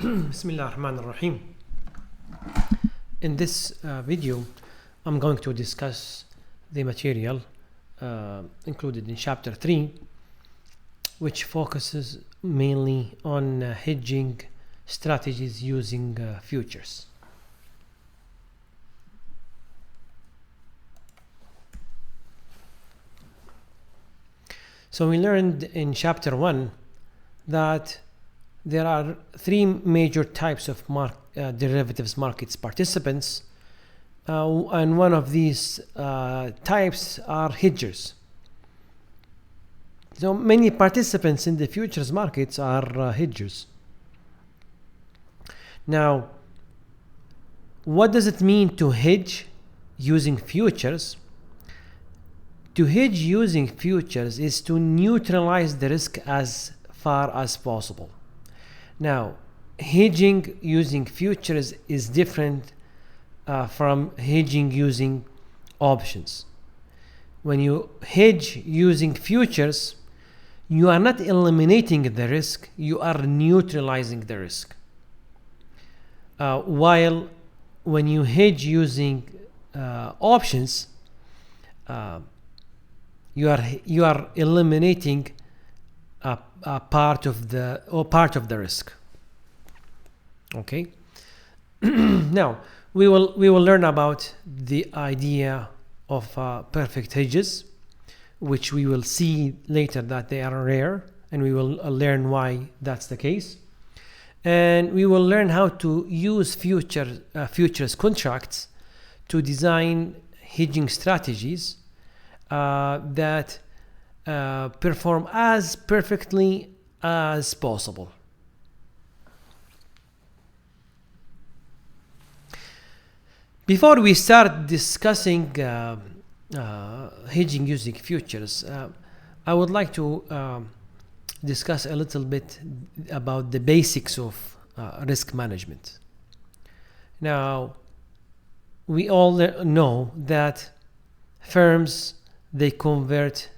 Bismillah ar-Rahman ar-Rahim. In this video, I'm going to discuss the material included in chapter 3, which focuses mainly on hedging strategies using futures. So we learned in chapter 1 that there are three major types of derivatives markets participants, and one of these types are hedgers. So many participants in the futures markets are hedgers. Now, what does it mean to hedge using futures? To hedge using futures is to neutralize the risk as far as possible. Now, hedging using futures is different from hedging using options. When you hedge using futures, you are not eliminating the risk, you are neutralizing the risk. While when you hedge using options, you are eliminating a part of the risk. Okay. Now we will learn about the idea of perfect hedges, which we will see later that they are rare, and we will learn why that's the case. And we will learn how to use futures contracts to design hedging strategies that perform as perfectly as possible. Before we start discussing hedging using futures, I would like to discuss a little bit about the basics of risk management. Now, we all know that firms, they convert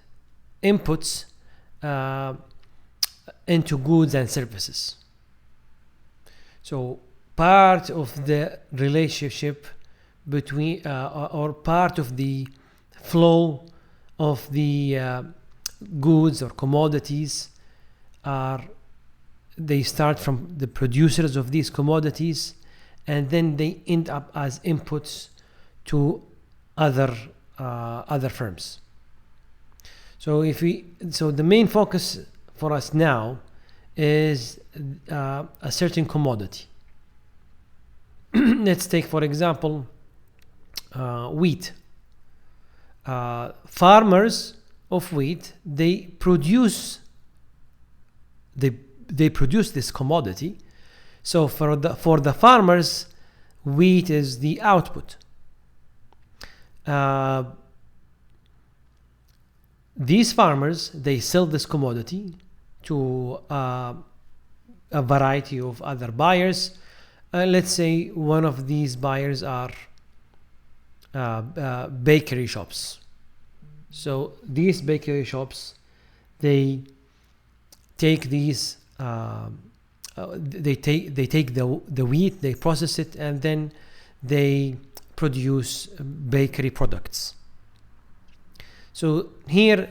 inputs into goods and services. So part of the relationship between or part of the flow of the goods or commodities they start from the producers of these commodities, and then they end up as inputs to other firms. So the main focus for us now is a certain commodity. Let's take, for example, wheat. Farmers of wheat, they produce this commodity. So for the farmers, wheat is the output. These farmers, they sell this commodity to a variety of other buyers. Let's say one of these buyers are bakery shops. So these bakery shops, they take these they take the wheat, they process it, and then they produce bakery products. So here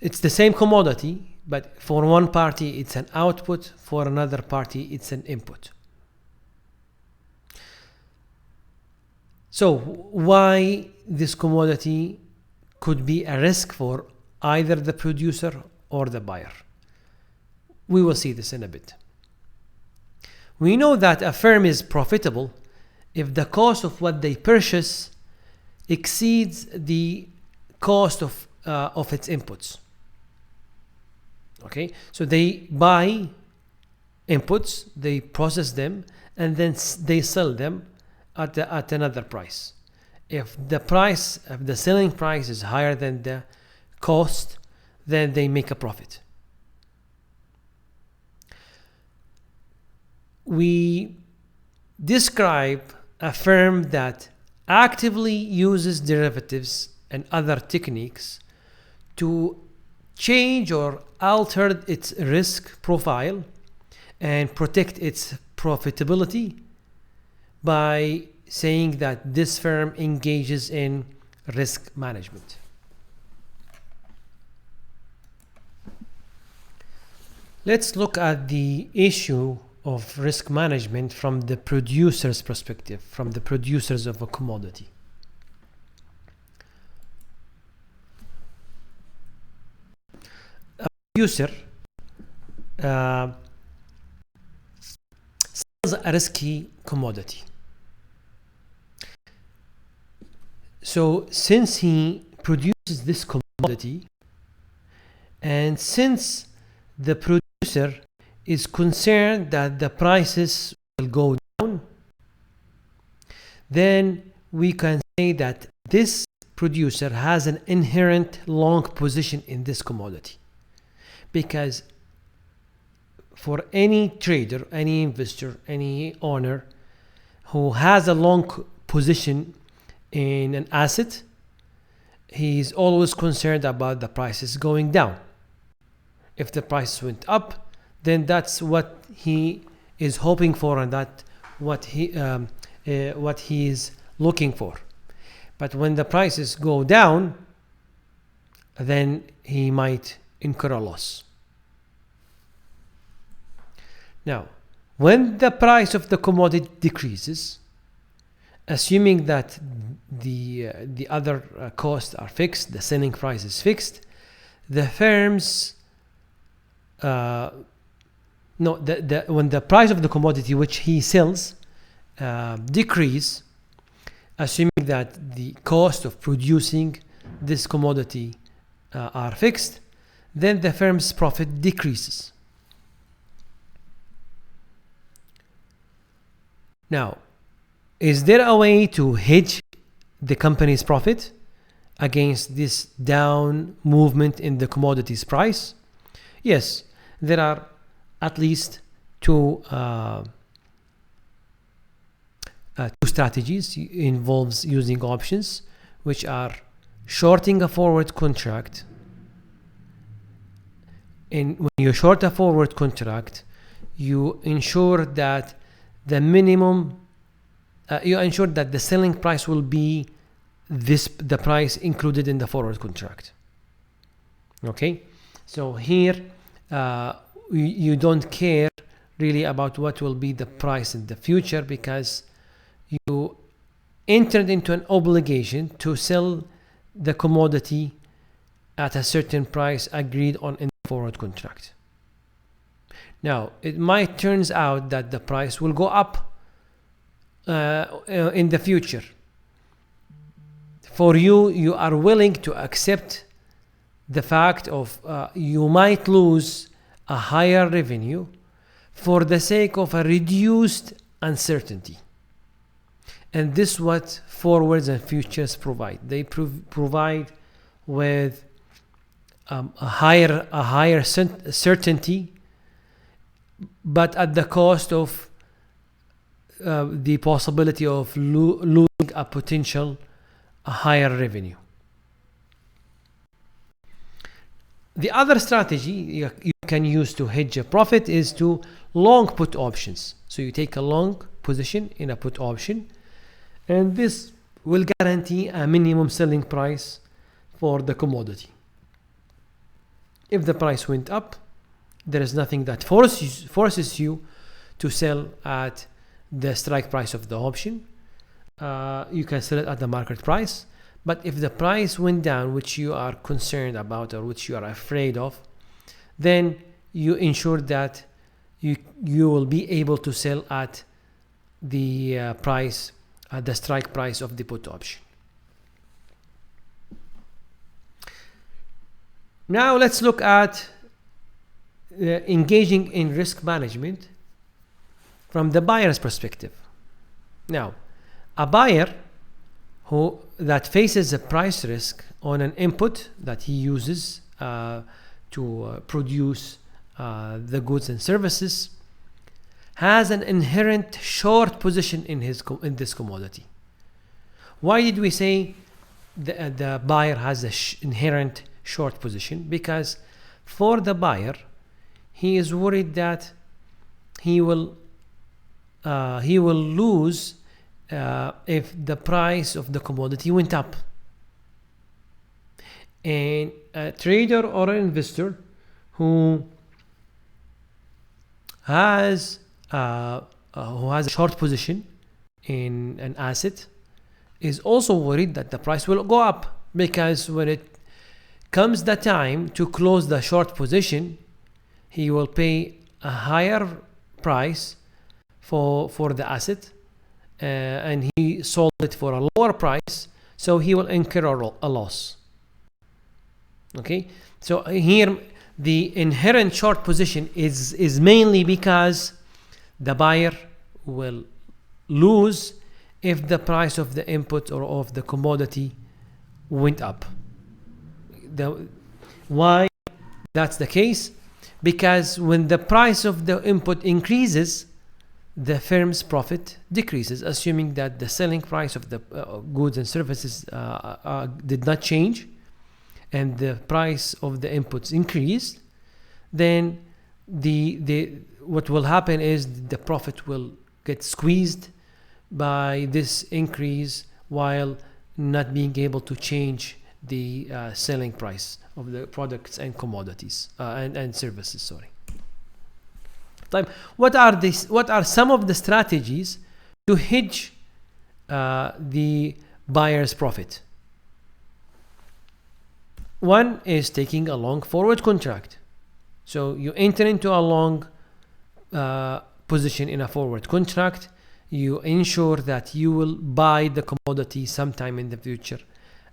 it's the same commodity, but for one party it's an output, for another party it's an input. So why this commodity could be a risk for either the producer or the buyer? We will see this in a bit. We know that a firm is profitable if the cost of what they purchase exceeds the cost of its inputs. Okay, so they buy inputs, they process them, and then they sell them at another price. If the selling price is higher than the cost, then they make a profit. We describe a firm that actively uses derivatives and other techniques to change or alter its risk profile and protect its profitability by saying that this firm engages in risk management. Let's look at the issue of risk management from the producer's perspective, from the producers of a commodity. A producer sells a risky commodity. So since he produces this commodity, and since the producer is concerned that the prices will go down, then we can say that this producer has an inherent long position in this commodity. Because for any trader, any investor, any owner who has a long position in an asset, he is always concerned about the prices going down. If the price went up, then that's what he is hoping for, and that what he is looking for. But when the prices go down, then he might incur a loss. Now, when the price of the commodity decreases, assuming that the other costs are fixed, the selling price is fixed, the firms when the price of the commodity which he sells decrease, assuming that the cost of producing this commodity are fixed, then the firm's profit decreases. Now, is there a way to hedge the company's profit against this down movement in the commodity's price? Yes, there are at least two strategies. It involves using options, which are shorting a forward contract. And when you short a forward contract, you ensure that the minimum, you ensure that the selling price will be the price included in the forward contract. Okay, so here you don't care really about what will be the price in the future, because you entered into an obligation to sell the commodity at a certain price agreed on in the forward contract. Now, it might turns out that the price will go up in the future. For you, you are willing to accept the fact of you might lose a higher revenue for the sake of a reduced uncertainty. And this is what forwards and futures provide. They provide with a higher certainty, but at the cost of the possibility of losing a potential higher revenue. The other strategy you can use to hedge a profit is to long put options. So you take a long position in a put option, and this will guarantee a minimum selling price for the commodity. If the price went up, there is nothing that forces you to sell at the strike price of the option. You can sell it at the market price. But if the price went down, which you are concerned about or which you are afraid of, then you ensure that you will be able to sell at the price, the strike price of the put option. Now let's look at engaging in risk management from the buyer's perspective. Now, a buyer that faces a price risk on an input that he uses to produce the goods and services has an inherent short position in this commodity. Why did we say the buyer has an inherent short position? Because for the buyer, he is worried that he will lose if the price of the commodity went up. And a trader or an investor who has a short position in an asset is also worried that the price will go up, because when it comes the time to close the short position, he will pay a higher price for the asset, and he sold it for a lower price, so he will incur a loss. Okay, so here the inherent short position is mainly because the buyer will lose if the price of the input or of the commodity went up. Why that's the case? Because when the price of the input increases, the firm's profit decreases, assuming that the selling price of the goods and services did not change, and the price of the inputs increased. Then what will happen is the profit will get squeezed by this increase, while not being able to change the selling price of the products and commodities and services. Sorry. What are some of the strategies to hedge the buyer's profit? One is taking a long forward contract. So you enter into a long position in a forward contract. You ensure that you will buy the commodity sometime in the future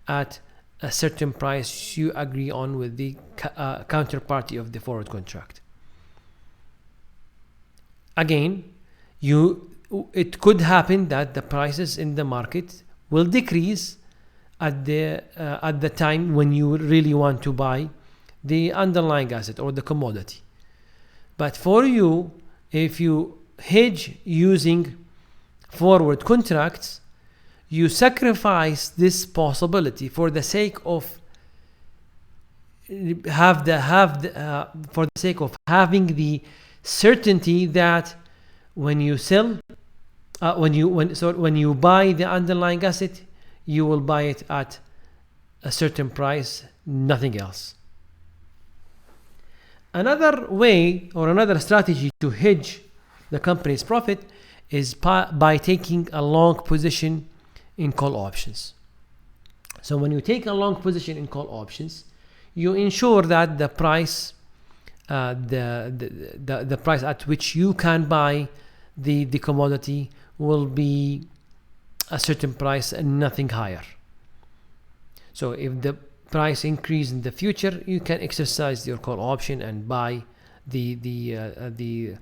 at a certain price you agree on with the counterparty of the forward contract. Again, it could happen that the prices in the market will decrease at the time when you really want to buy the underlying asset or the commodity. But for you, if you hedge using forward contracts, you sacrifice this possibility for the sake of having the certainty that when you buy the underlying asset, you will buy it at a certain price, nothing else. Another way or another strategy to hedge the company's profit is by taking a long position in call options. So when you take a long position in call options, you ensure that the price the price at which you can buy the commodity will be a certain price and nothing higher. So if the price increase in the future, you can exercise your call option and buy the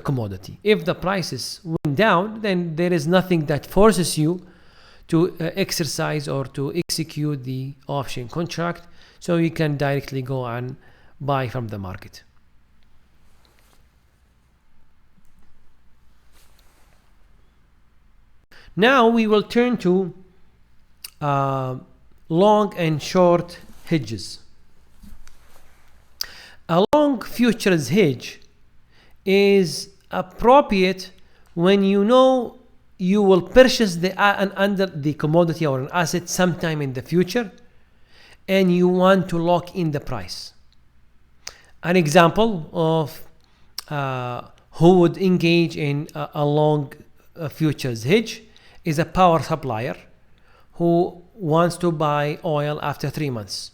commodity. If the prices went down, then there is nothing that forces you to exercise or to execute the option contract, so you can directly go and buy from the market. Now we will turn to long and short hedges. A long futures hedge is appropriate when you know you will purchase under the commodity or an asset sometime in the future, and you want to lock in the price. An example of who would engage in a long futures hedge is a power supplier who wants to buy oil after 3 months.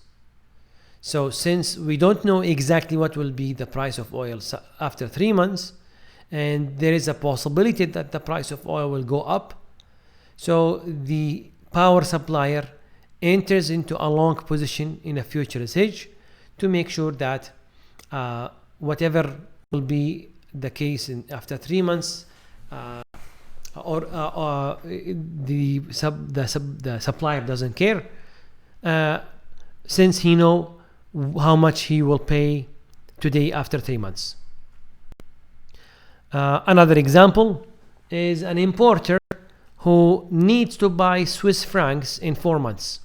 So since we don't know exactly what will be the price of oil after 3 months, and there is a possibility that the price of oil will go up, so the power supplier enters into a long position in a futures hedge to make sure that whatever will be the case after 3 months, the supplier doesn't care, since he knows how much he will pay today after 3 months. Another example is an importer who needs to buy Swiss francs in 4 months.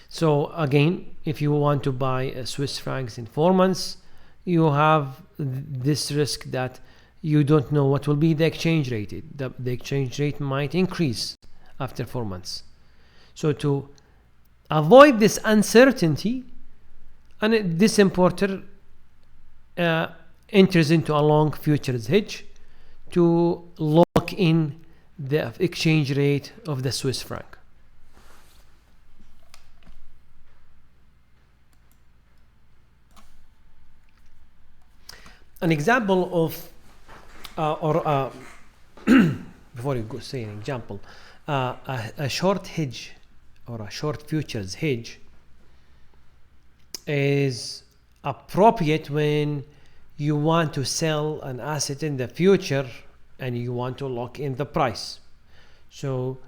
So again, if you want to buy Swiss francs in 4 months, you have this risk that you don't know what will be the exchange rate. The exchange rate might increase after 4 months. So to avoid this uncertainty, and this importer enters into a long futures hedge to lock in the exchange rate of the Swiss franc. An example of before you go say an example, a short hedge or a short futures hedge is appropriate when you want to sell an asset in the future and you want to lock in the price. So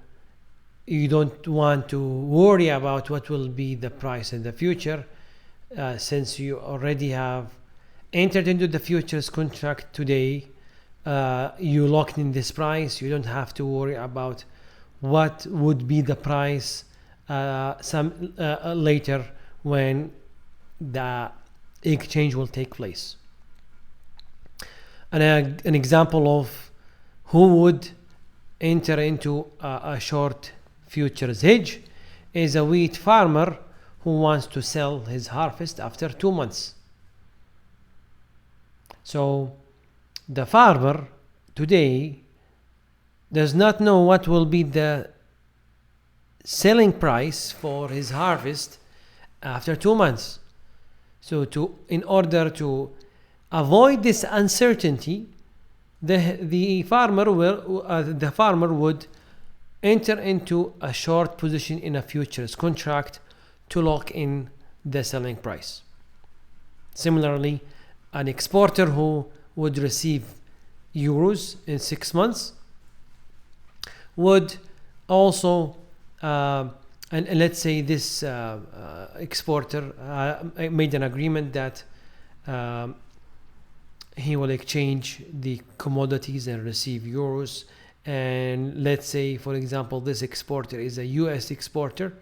you don't want to worry about what will be the price in the future, since you already have entered into the futures contract today. You locked in this price. You don't have to worry about what would be the price later when the exchange will take place. And an example of who would enter into a short futures hedge is a wheat farmer who wants to sell his harvest after 2 months. So the farmer today does not know what will be the selling price for his harvest after 2 months. So in order to avoid this uncertainty, the farmer would enter into a short position in a futures contract to lock in the selling price. Similarly, an exporter who would receive euros in 6 months would also and let's say this exporter made an agreement that he will exchange the commodities and receive euros. And let's say, for example, this exporter is a US exporter.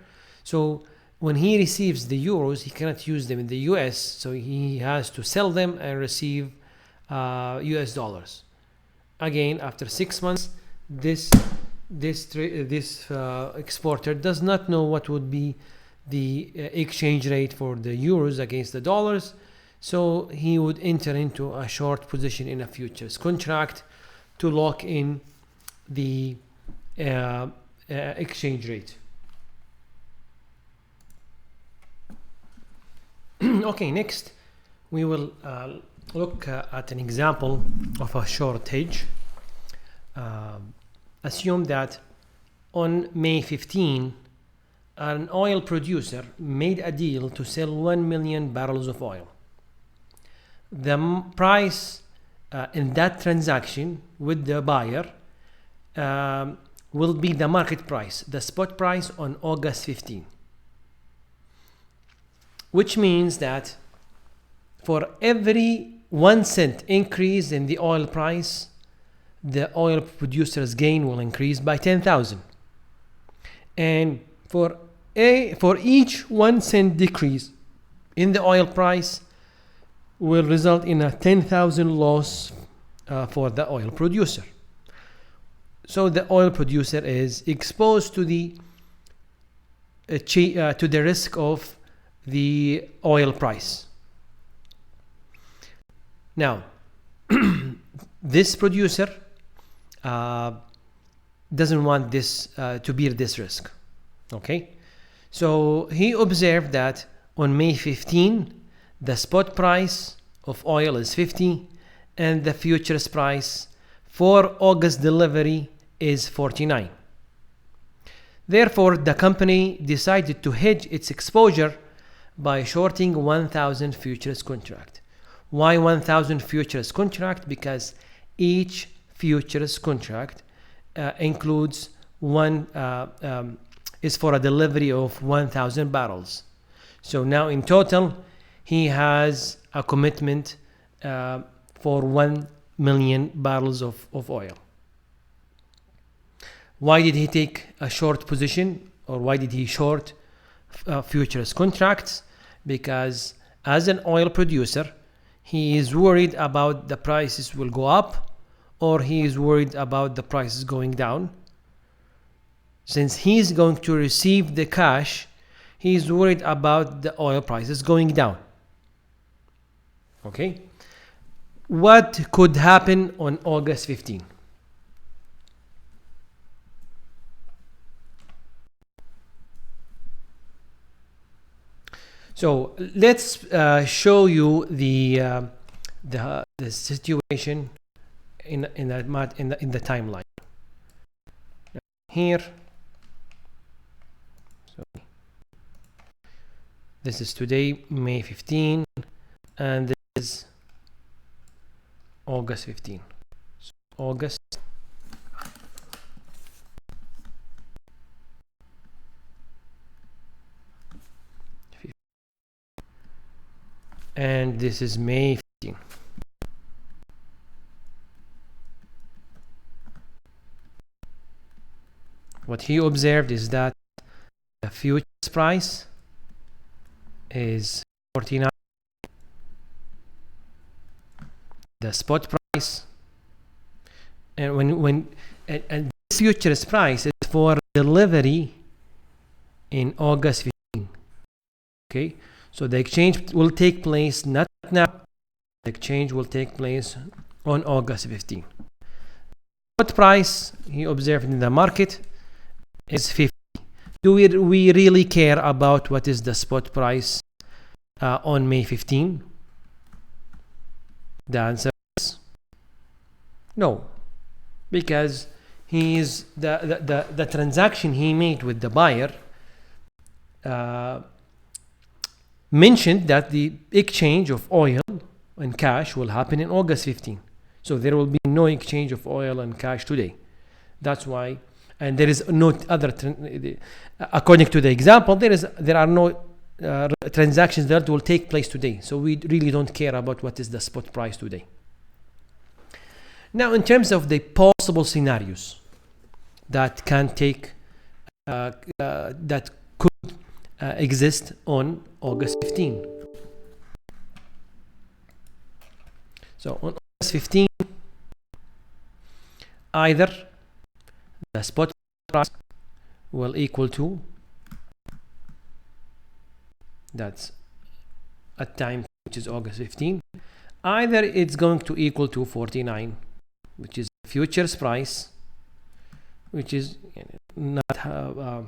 So when he receives the euros, he cannot use them in the US. So he has to sell them and receive US dollars. Again, after 6 months, this exporter does not know what would be the exchange rate for the euros against the dollars. So he would enter into a short position in a futures contract to lock in the exchange rate. Okay, next we will look at an example of a short hedge. Assume that on May 15, an oil producer made a deal to sell 1 million barrels of oil. The price in that transaction with the buyer will be the market price, the spot price on August 15. Which means that for every 1 cent increase in the oil price, the oil producer's gain will increase by 10,000. And for each 1 cent decrease in the oil price will result in a 10,000 loss for the oil producer. So the oil producer is exposed to the risk of the oil price. Now, this producer doesn't want this to bear this risk. Okay, so he observed that on May 15, the spot price of oil is 50, and the futures price for August delivery is 49. Therefore, the company decided to hedge its exposure by shorting 1,000 futures contract. Why 1,000 futures contract? Because each futures contract includes is for a delivery of 1,000 barrels. So now in total, he has a commitment for 1 million barrels of oil. Why did he take a short position, or why did he short futures contracts? Because as an oil producer, he is worried about the prices will go up, or he is worried about the prices going down. Since he is going to receive the cash, he is worried about the oil prices going down. Okay, what could happen on August 15? So let's show you the situation in the timeline. Here, so this is today, May 15, and this is August 15. So August. And this is May 15. What he observed is that the futures price is 49. The spot price, and this futures price is for delivery in August 15. Okay, so the exchange will take place not now. The exchange will take place on August 15. Spot price he observed in the market is 50. Do we really care about what is the spot price on May 15? The answer is no, because he is the transaction he made with the buyer mentioned that the exchange of oil and cash will happen in August 15. So there will be no exchange of oil and cash today. That's why, and there is no other, according to the example, there are no transactions that will take place today. So we really don't care about what is the spot price today. Now, in terms of the possible scenarios that can take, that could exist on August 15. So on August 15, either the spot price will equal to, that's a time which is August 15, either it's going to equal to 49, which is the futures price, which is not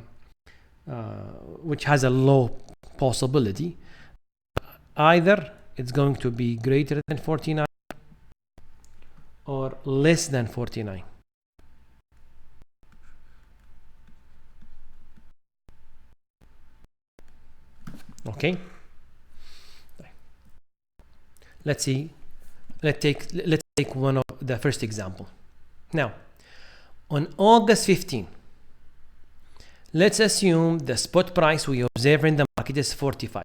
which has a low possibility. Either it's going to be greater than 49 or less than 49. Okay, let's see. Let's take one of the first example. Now, on August 15, let's assume the spot price we observe in the market is 45,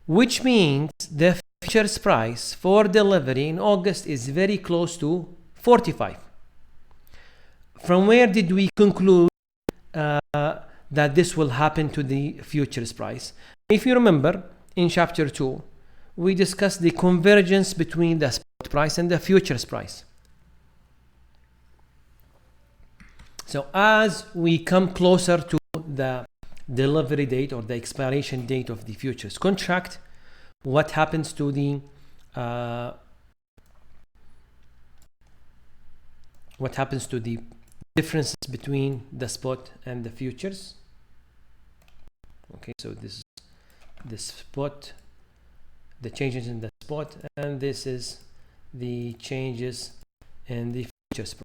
which means the futures price for delivery in August is very close to 45. From where did we conclude that this will happen to the futures price? If you remember, in chapter 2, we discussed the convergence between the spot price and the futures price. So as we come closer to the delivery date or the expiration date of the futures contract, what happens to the differences between the spot and the futures? Okay, so this is the spot, the changes in the spot, and this is the changes in the futures price.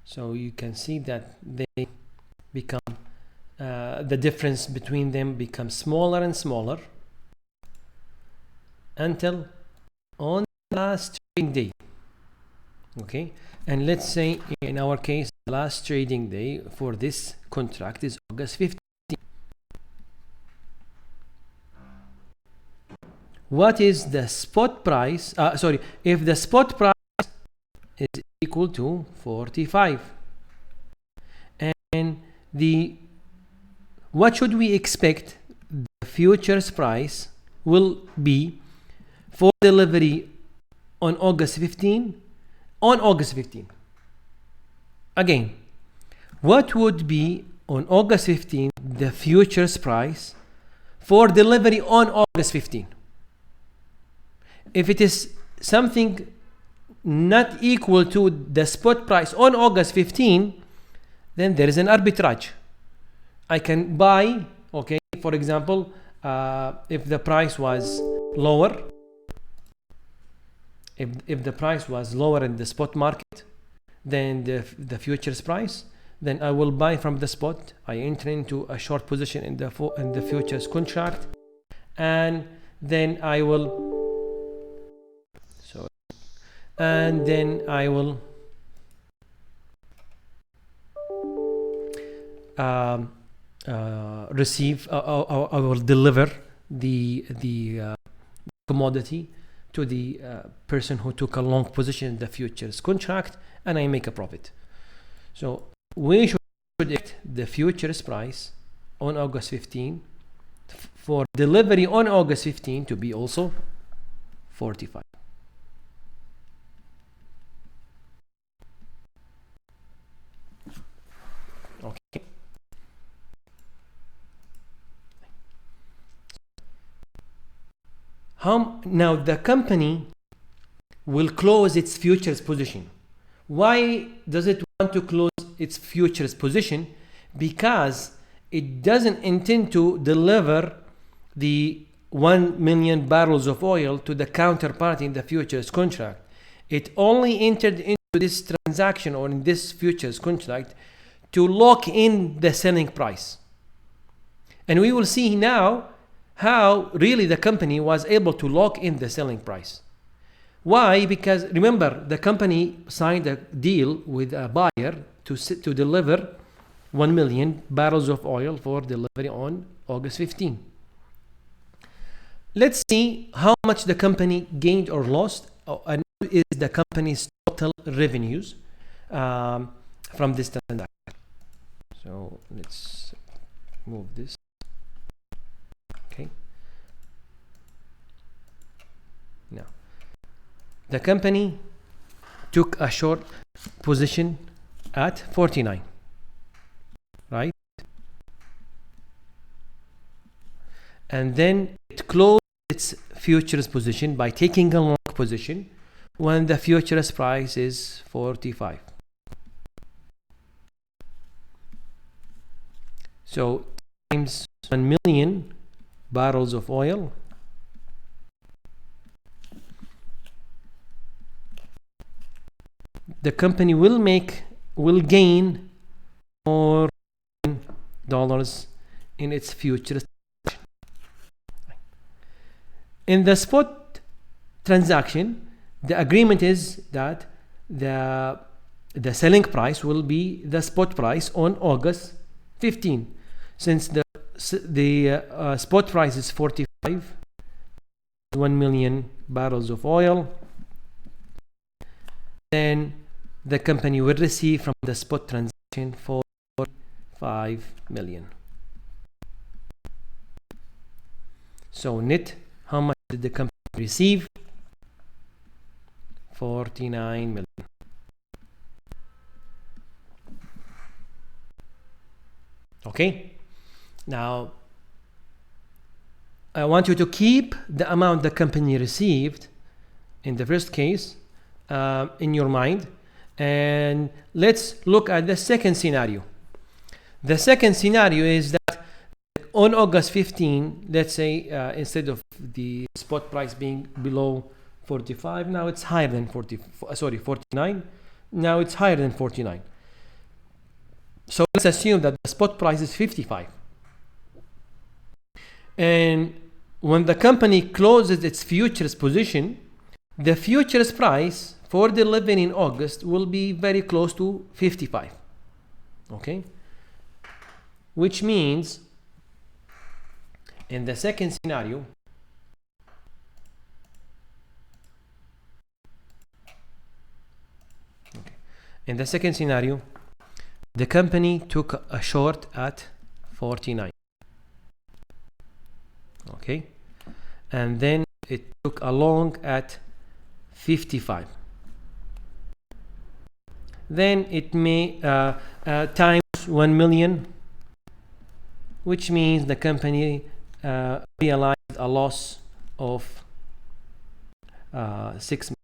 So you can see that they become, the difference between them becomes smaller and smaller until on the last trading day. Okay, and let's say in our case, the last trading day for this contract is August 15. What is the spot price? If the spot price is equal to 45, and what should we expect the futures price will be for delivery on August 15. On August 15. Again, what would be on August 15 the futures price for delivery on August 15? If it is something not equal to the spot price on August 15, then there is an arbitrage. I can buy, okay, for example, if the price was lower, if the price was lower in the spot market than the futures price, then I will buy from the spot. I enter into a short position in the futures contract, and then I will receive. I will deliver the commodity to the person who took a long position in the futures contract, and I make a profit. So we should predict the futures price on August 15 for delivery on August 15 to be also 45. Okay. Now the company will close its futures position. Why does it want to close its futures position? Because it doesn't intend to deliver the 1 million barrels of oil to the counterparty in the futures contract. It only entered into this transaction or in this futures contract to lock in the selling price. And we will see now how really the company was able to lock in the selling price. Why? Because remember, the company signed a deal with a buyer to deliver 1 million barrels of oil for delivery on August 15. Let's see how much the company gained or lost, and what is the company's total revenues from this transaction. So let's move this. Okay. Now, the company took a short position at 49, right? And then it closed its futures position by taking a long position when the futures price is 45. So times 1 million barrels of oil the company will gain more dollars in its futures. In the spot transaction, the agreement is that the selling price will be the spot price on August 15. Since the spot price is 45, 1 million barrels of oil, then the company will receive from the spot transaction 45 million. So net, how much did the company receive? 49 million. Okay. Now, I want you to keep the amount the company received in the first case in your mind, and let's look at the second scenario. The second scenario is that on August 15, let's say instead of the spot price being below 45, now it's higher than 49. Now it's higher than 49. So let's assume that the spot price is 55. And when the company closes its futures position, the futures price for delivery in August will be very close to 55. Okay? Which means in the second scenario, the company took a short at 49. Okay, and then it took a long at 55. Then it may times 1 million, which means the company realized a loss of 6 million.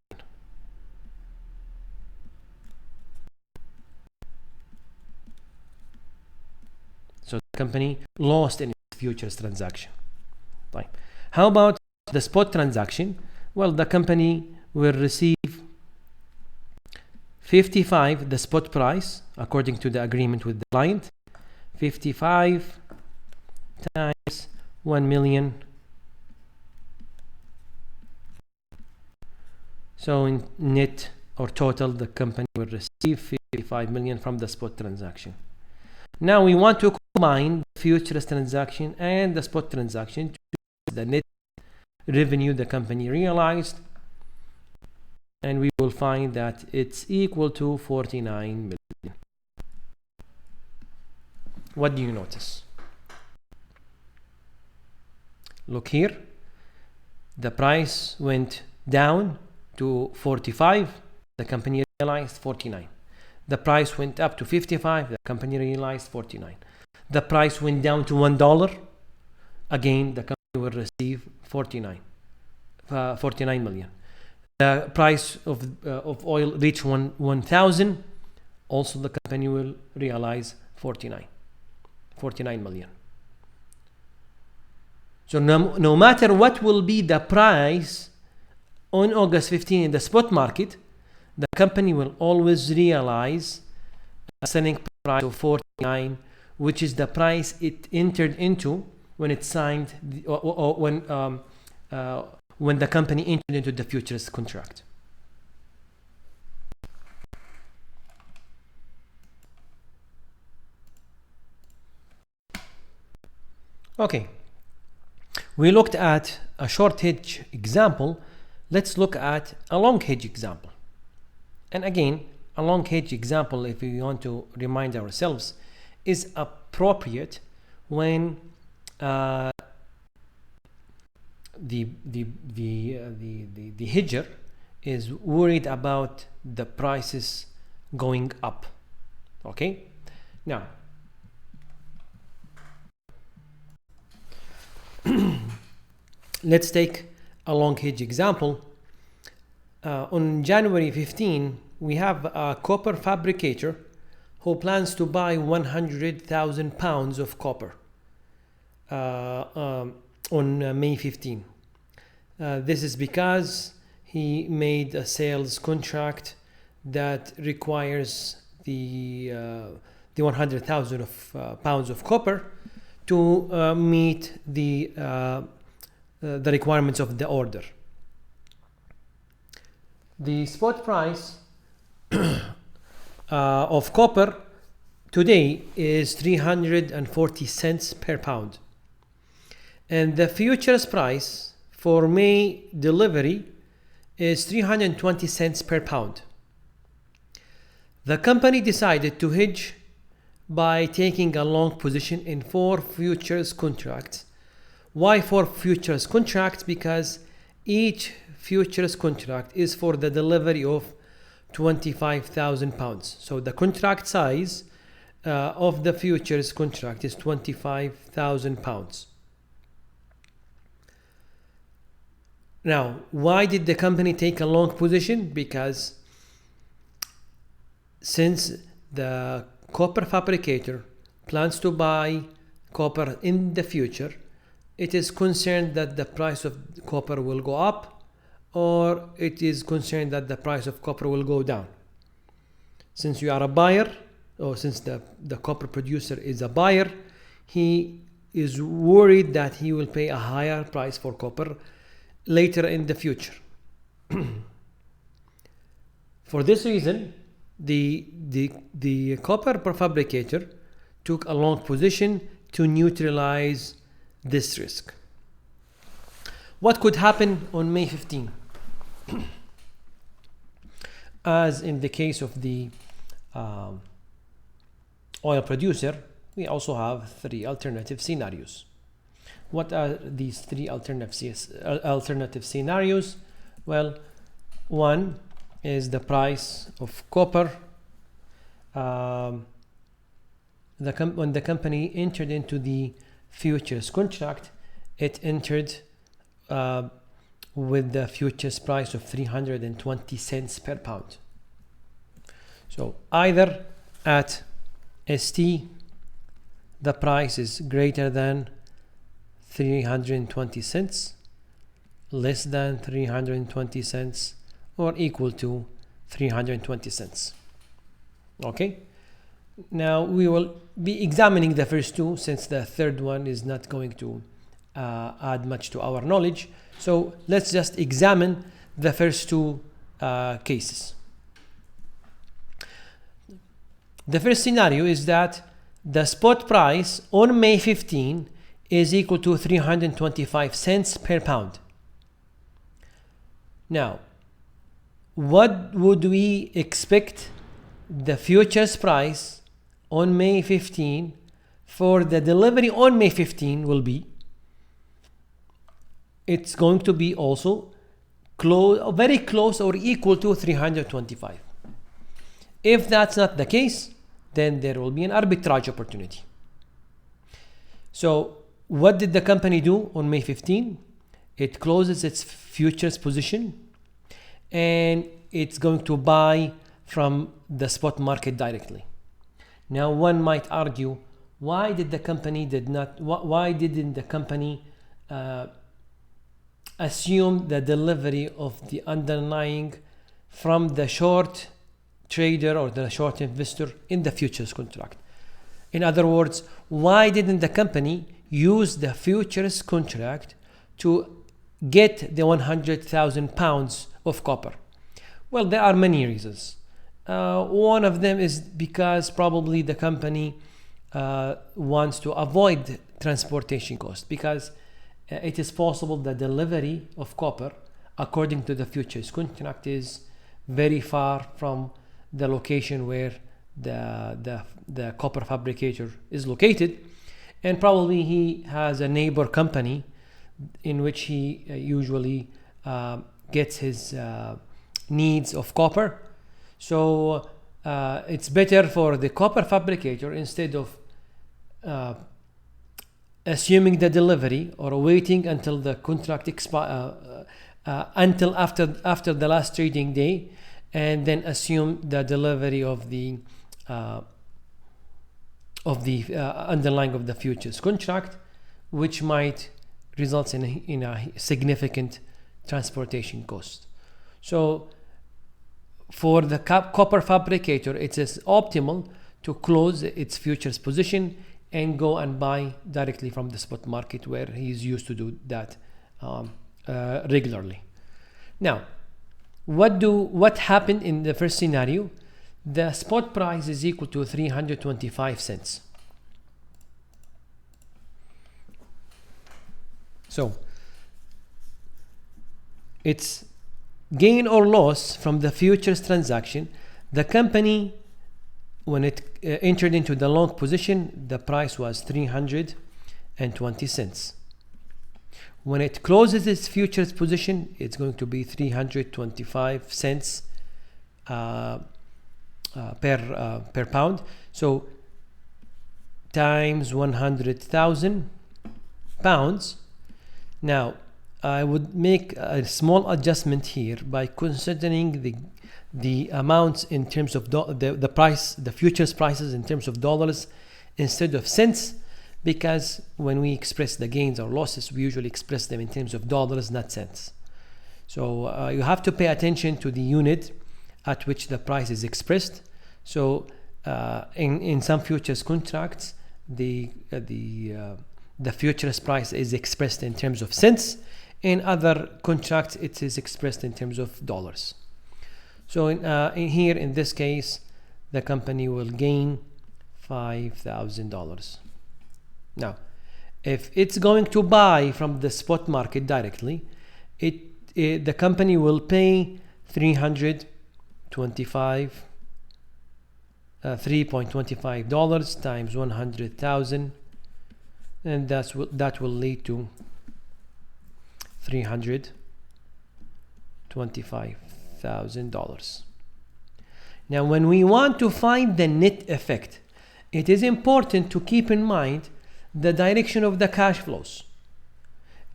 So the company lost in its futures transaction. Right. How about the spot transaction? Well, the company will receive 55, the spot price, according to the agreement with the client. 55 times 1 million. So in net or total, the company will receive 55 million from the spot transaction. Now we want to combine the futures transaction and the spot transaction to the net revenue the company realized, and we will find that it's equal to 49 million. What do you notice? Look here, the price went down to 45, the company realized 49. The price went up to 55, the company realized 49. The price went down to $1, again the company will receive 49 million. The price of oil reached 1,000, also the company will realize 49 million. So no matter what will be the price on August 15 in the spot market, the company will always realize a selling price of 49, which is the price it entered into when it signed when the company entered into the futures contract. Okay, we looked at a short hedge example. Let's look at a long hedge example. And again, a long hedge example, if we want to remind ourselves, is appropriate when the hedger is worried about the prices going up. Okay, now let's take a long hedge example. On January 15, we have a copper fabricator who plans to buy 100,000 pounds of copper on May 15. This is because he made a sales contract that requires the 100,000 of pounds of copper to meet the requirements of the order. The spot price of copper today is 340 cents per pound, and the futures price for May delivery is 320 cents per pound. The company decided to hedge by taking a long position in 4 futures contracts. Why 4 futures contracts? Because each futures contract is for the delivery of 25,000 pounds. So the contract size of the futures contract is 25,000 pounds. Now, why did the company take a long position? Because since the copper fabricator plans to buy copper in the future, it is concerned that the price of copper will go up, or it is concerned that the price of copper will go down. Since you are a buyer, or since the copper producer is a buyer, he is worried that he will pay a higher price for copper later in the future. For this reason, the copper fabricator took a long position to neutralize this risk. What could happen on May 15? As in the case of the oil producer, we also have 3 alternative scenarios. What are these three alternative scenarios? Well, one is the price of copper. When the company entered into the futures contract, it entered with the futures price of 320 cents per pound. So either at ST the price is greater than 320 cents, less than 320 cents, or equal to 320 cents. Okay, now we will be examining the first two, since the third one is not going to add much to our knowledge. So let's just examine the first two cases. The first scenario is that the spot price on May 15 is equal to 325 cents per pound. Now, what would we expect the futures price on May 15 for the delivery on May 15 will be? It's going to be also very close or equal to 325. If that's not the case, then there will be an arbitrage opportunity. So what did the company do on May 15? It closes its futures position and it's going to buy from the spot market directly. Now one might argue, why didn't the company assume the delivery of the underlying from the short trader or the short investor in the futures contract? In other words, why didn't the company use the futures contract to get the 100,000 pounds of copper? Well, there are many reasons. One of them is because probably the company wants to avoid transportation costs, because it is possible the delivery of copper according to the futures contract is very far from the location where the copper fabricator is located, and probably he has a neighbor company in which he usually gets his needs of copper. So it's better for the copper fabricator, instead of assuming the delivery or waiting until the contract until after the last trading day, and then assume the delivery of the underlying of the futures contract, which might result in a significant transportation cost. So for the copper fabricator, it is optimal to close its futures position and go and buy directly from the spot market, where he is used to do that regularly. Now, what happened in the first scenario? The spot price is equal to 325 cents. So it's gain or loss from the futures transaction. The company, when it entered into the long position, the price was 320 cents. When it closes its futures position, it's going to be 325 cents per pound. So times 100,000 pounds. Now I would make a small adjustment here by considering the amounts in terms of the price, the futures prices in terms of dollars instead of cents, because when we express the gains or losses, we usually express them in terms of dollars, not cents. So you have to pay attention to the unit at which the price is expressed. So in some futures contracts, the futures price is expressed in terms of cents. In other contracts, it is expressed in terms of dollars. So in this case, the company will gain $5,000. Now, if it's going to buy from the spot market directly, the company will pay $3.25 times 100,000 and that will lead to $325,000. Now, when we want to find the net effect, it is important to keep in mind the direction of the cash flows.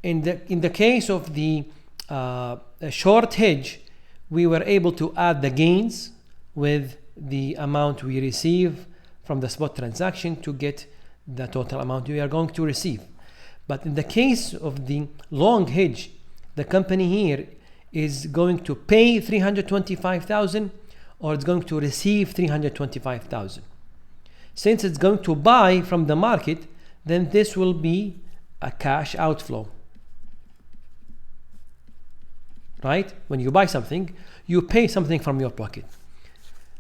In the case of the short hedge, we were able to add the gains with the amount we receive from the spot transaction to get the total amount we are going to receive. But in the case of the long hedge, the company here is going to pay $325,000 or it's going to receive $325,000. Since it's going to buy from the market, then this will be a cash outflow. Right? When you buy something, you pay something from your pocket.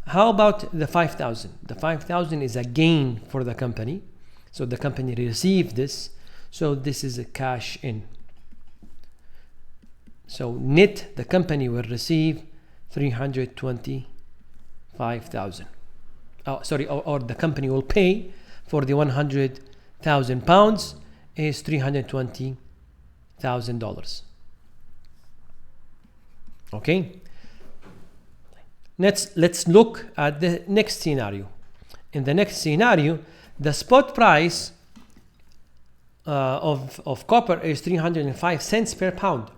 How about the $5,000? The $5,000 is a gain for the company. So the company received this. So this is a cash in. So net, the company will receive $325,000. Oh, sorry, or the company will pay for the 100,000 pounds is $320,000. Okay. Let's look at the next scenario. In the next scenario, the spot price of copper is 305 cents per pound,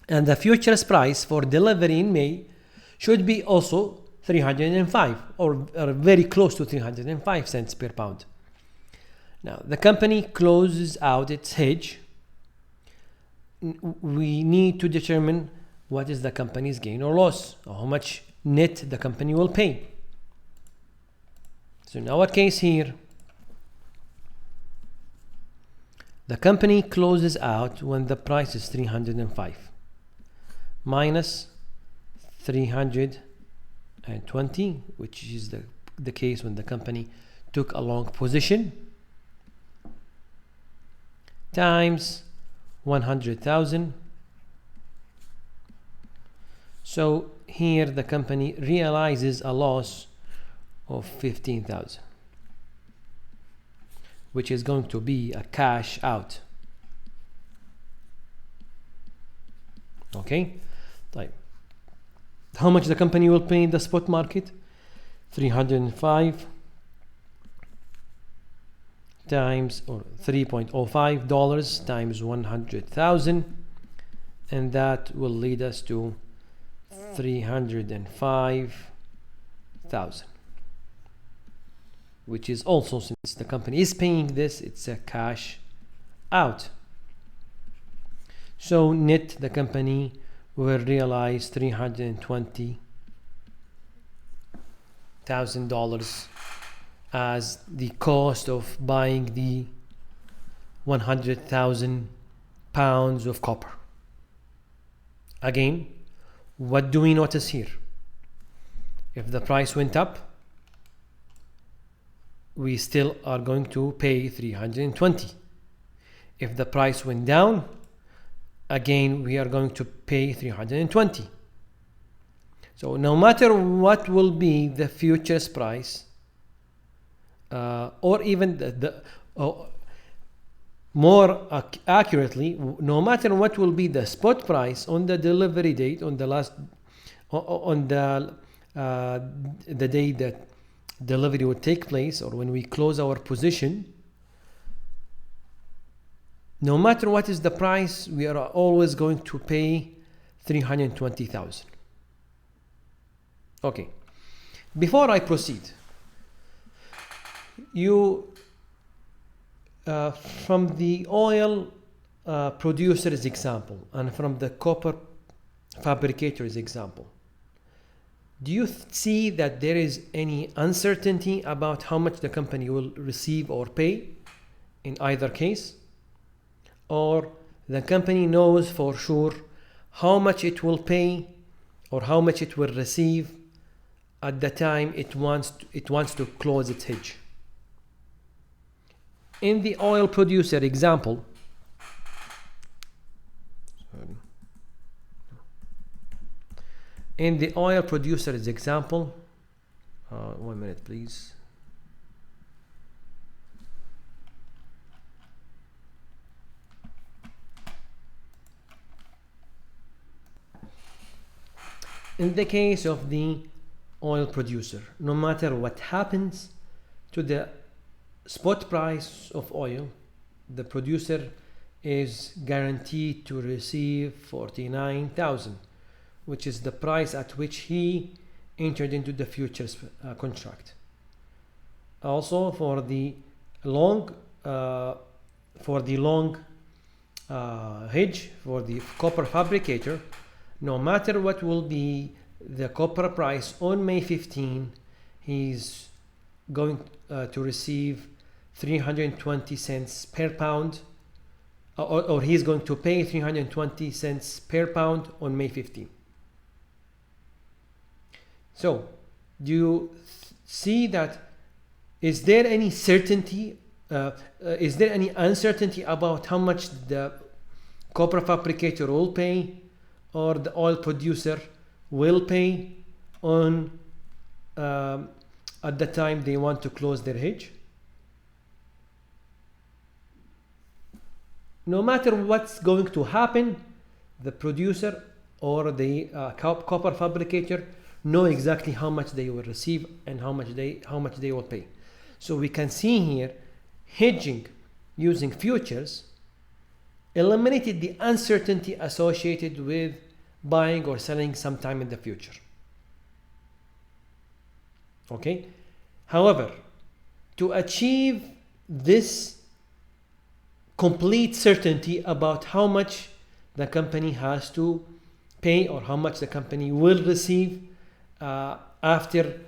and the futures price for delivery in May should be also 305 or very close to 305 cents per pound. Now the company closes out its hedge. We need to determine what is the company's gain or loss, or how much net the company will pay. So in our case here, the company closes out when the price is 305 minus 320, which is the case when the company took a long position, times 100,000. So here the company realizes a loss of 15,000, which is going to be a cash out. Okay, right. How much the company will pay in the spot market? 305 times, or $3.05 times 100,000, and that will lead us to 305,000, which is also, since the company is paying this, it's a cash out. So net, the company will realize $320,000 as the cost of buying the 100,000 pounds of copper. Again, what do we notice here? If the price went up, we still are going to pay 320. If the price went down, again we are going to pay 320. So no matter what will be the futures price, or even more accurately, no matter what will be the spot price on the delivery date, on the day that delivery would take place, or when we close our position, no matter what is the price, we are always going to pay 320,000. Okay, before I proceed, from the oil producer's example and from the copper fabricator's example, do you see that there is any uncertainty about how much the company will receive or pay in either case? Or the company knows for sure how much it will pay or how much it will receive at the time it wants to close its hedge? In the oil producer example, in the oil producer's example, 1 minute please. In the case of the oil producer, no matter what happens to the spot price of oil, the producer is guaranteed to receive 49,000, which is the price at which he entered into the futures contract. Also, for the long hedge, for the copper fabricator, no matter what will be the copper price on May 15, he's going to receive 320 cents per pound, or he's going to pay 320 cents per pound on May 15. So, do you see that? Is there any certainty? Is there any uncertainty about how much the copper fabricator will pay or the oil producer will pay on at the time they want to close their hedge? No matter what's going to happen, the producer or the copper fabricator know exactly how much they will receive and how much they will pay. So we can see here, hedging using futures eliminated the uncertainty associated with buying or selling sometime in the future. Okay? However, to achieve this complete certainty about how much the company has to pay or how much the company will receive after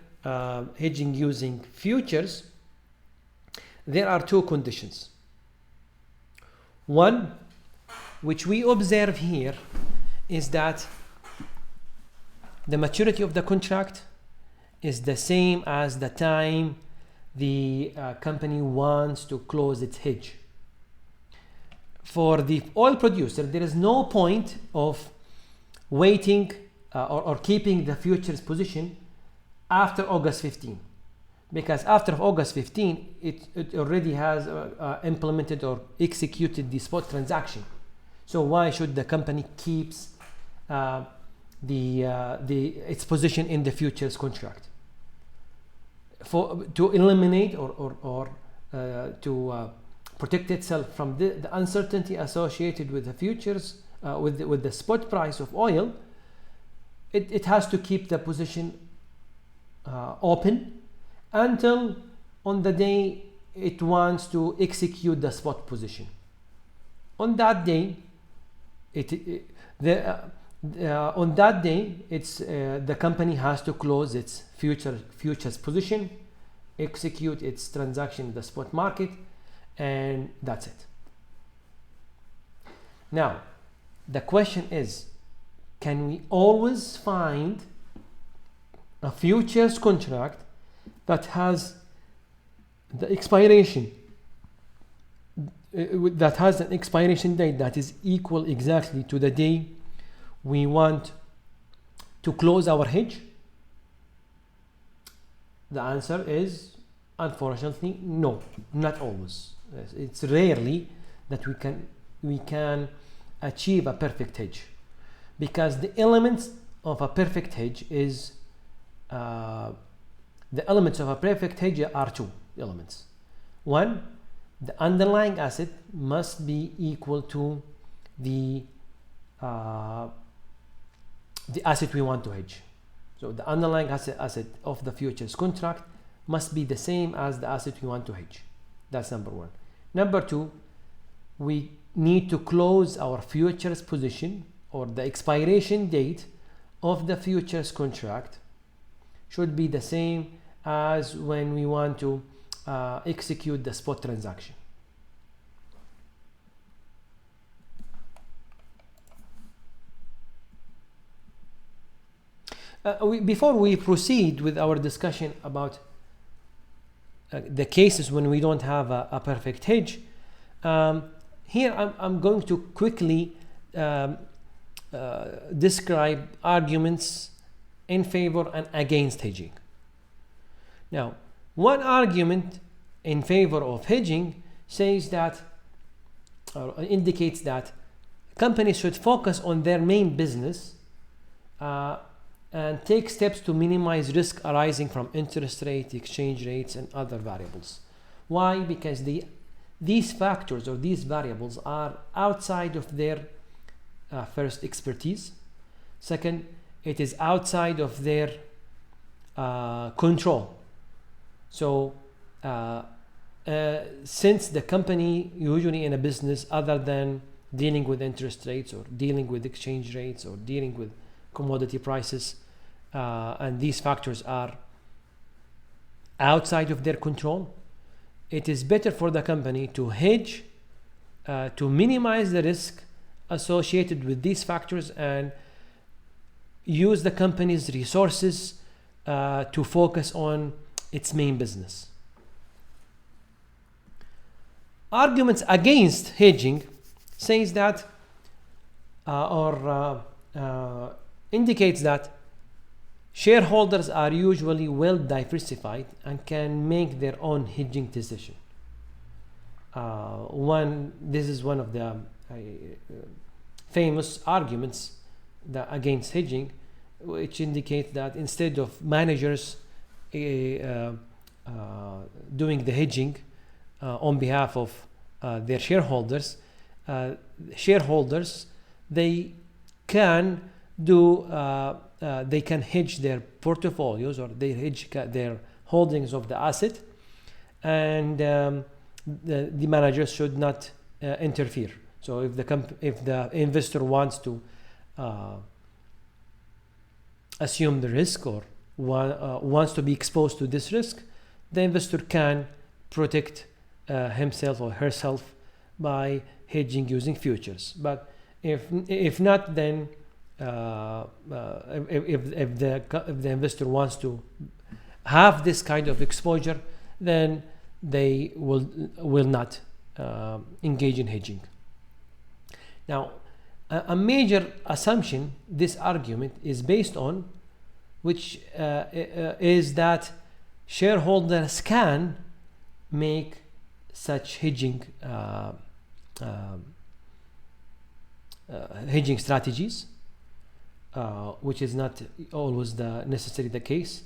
hedging using futures, there are two conditions. One, which we observe here, is that the maturity of the contract is the same as the time the company wants to close its hedge. For the oil producer, there is no point of waiting or keeping the futures position after August 15. Because after August 15, it already has implemented or executed the spot transaction. So why should the company keeps its position in the futures contract? To eliminate or to protect itself from the uncertainty associated with the futures, with the spot price of oil, it has to keep the position open until on the day it wants to execute the spot position. On that day, the company has to close its futures position, execute its transaction in the spot market, and that's it. Now, the question is, can we always find a futures contract that has the expiration that has an expiration date that is equal exactly to the day we want to close our hedge? The answer is, unfortunately, no, not always. It's rarely that we can achieve a perfect hedge, because the elements of a perfect hedge are two elements. One, the underlying asset must be equal to the asset we want to hedge. So the underlying asset of the futures contract must be the same as the asset we want to hedge. That's number one. Number two, we need to close our futures position, or the expiration date of the futures contract should be the same as when we want to execute the spot transaction. Before we proceed with our discussion about the cases when we don't have a perfect hedge, here I'm going to quickly describe arguments in favor and against hedging. Now, one argument in favor of hedging says that, or indicates that, companies should focus on their main business and take steps to minimize risk arising from interest rate, exchange rates, and other variables. Why? Because these factors or these variables are outside of their first expertise. Second, it is outside of their control. So since the company usually in a business other than dealing with interest rates or dealing with exchange rates or dealing with commodity prices, and these factors are outside of their control, it is better for the company to hedge to minimize the risk associated with these factors and use the company's resources to focus on its main business. Arguments against hedging says that indicates that shareholders are usually well diversified and can make their own hedging decision. This is one of the famous arguments against hedging, which indicates that instead of managers doing the hedging on behalf of their shareholders, they can hedge their portfolios, or they hedge their holdings of the asset, and the managers should not interfere. So if the investor wants to assume the risk or wants to be exposed to this risk, the investor can protect himself or herself by hedging using futures. But if not, then if the investor wants to have this kind of exposure, then they will not engage in hedging. Now, a major assumption this argument is based on, which is that shareholders can make such hedging strategies, which is not always necessarily the case.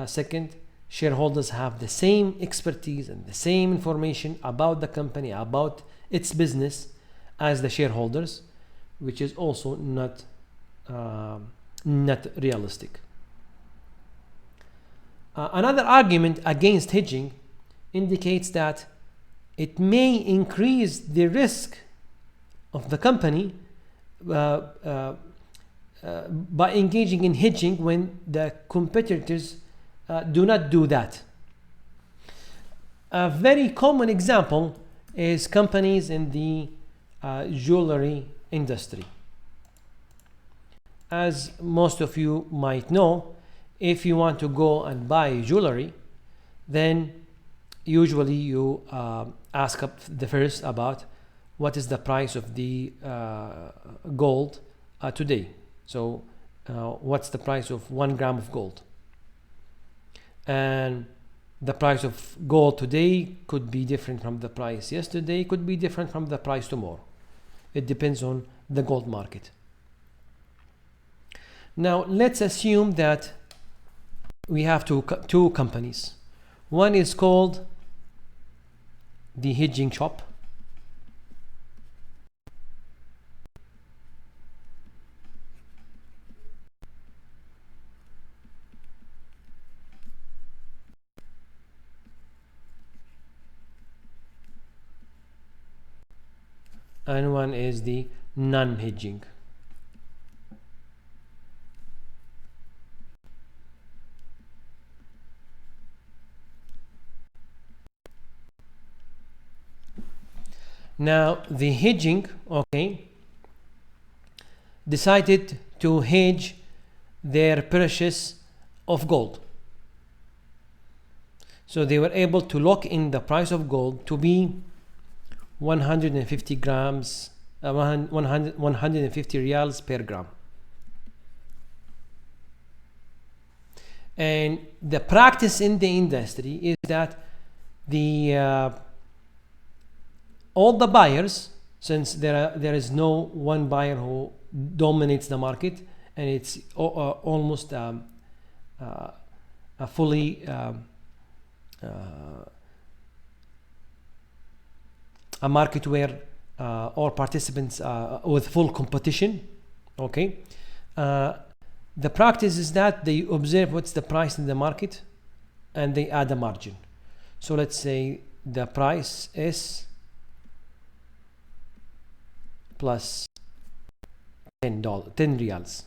Second, shareholders have the same expertise and the same information about the company, about its business, as the shareholders, which is also not realistic. Another argument against hedging indicates that it may increase the risk of the company by engaging in hedging when the competitors do not do that. A very common example is companies in the jewelry industry. As most of you might know, if you want to go and buy jewelry, then usually you ask first about what is the price of the gold today. So what's the price of 1 gram of gold? And the price of gold today could be different from the price yesterday, could be different from the price tomorrow. It depends on the gold market. Now let's assume that we have two companies. One is called the hedging shop, and one is the non-hedging. Now the hedging, decided to hedge their purchase of gold. So they were able to lock in the price of gold to be 150 grams, 150 riyals per gram. And the practice in the industry is that all the buyers, since there is no one buyer who dominates the market, and it's almost a fully a market where all participants with full competition. Okay, the practice is that they observe what's the price in the market and they add a margin. So let's say the price is plus $10, 10 reals.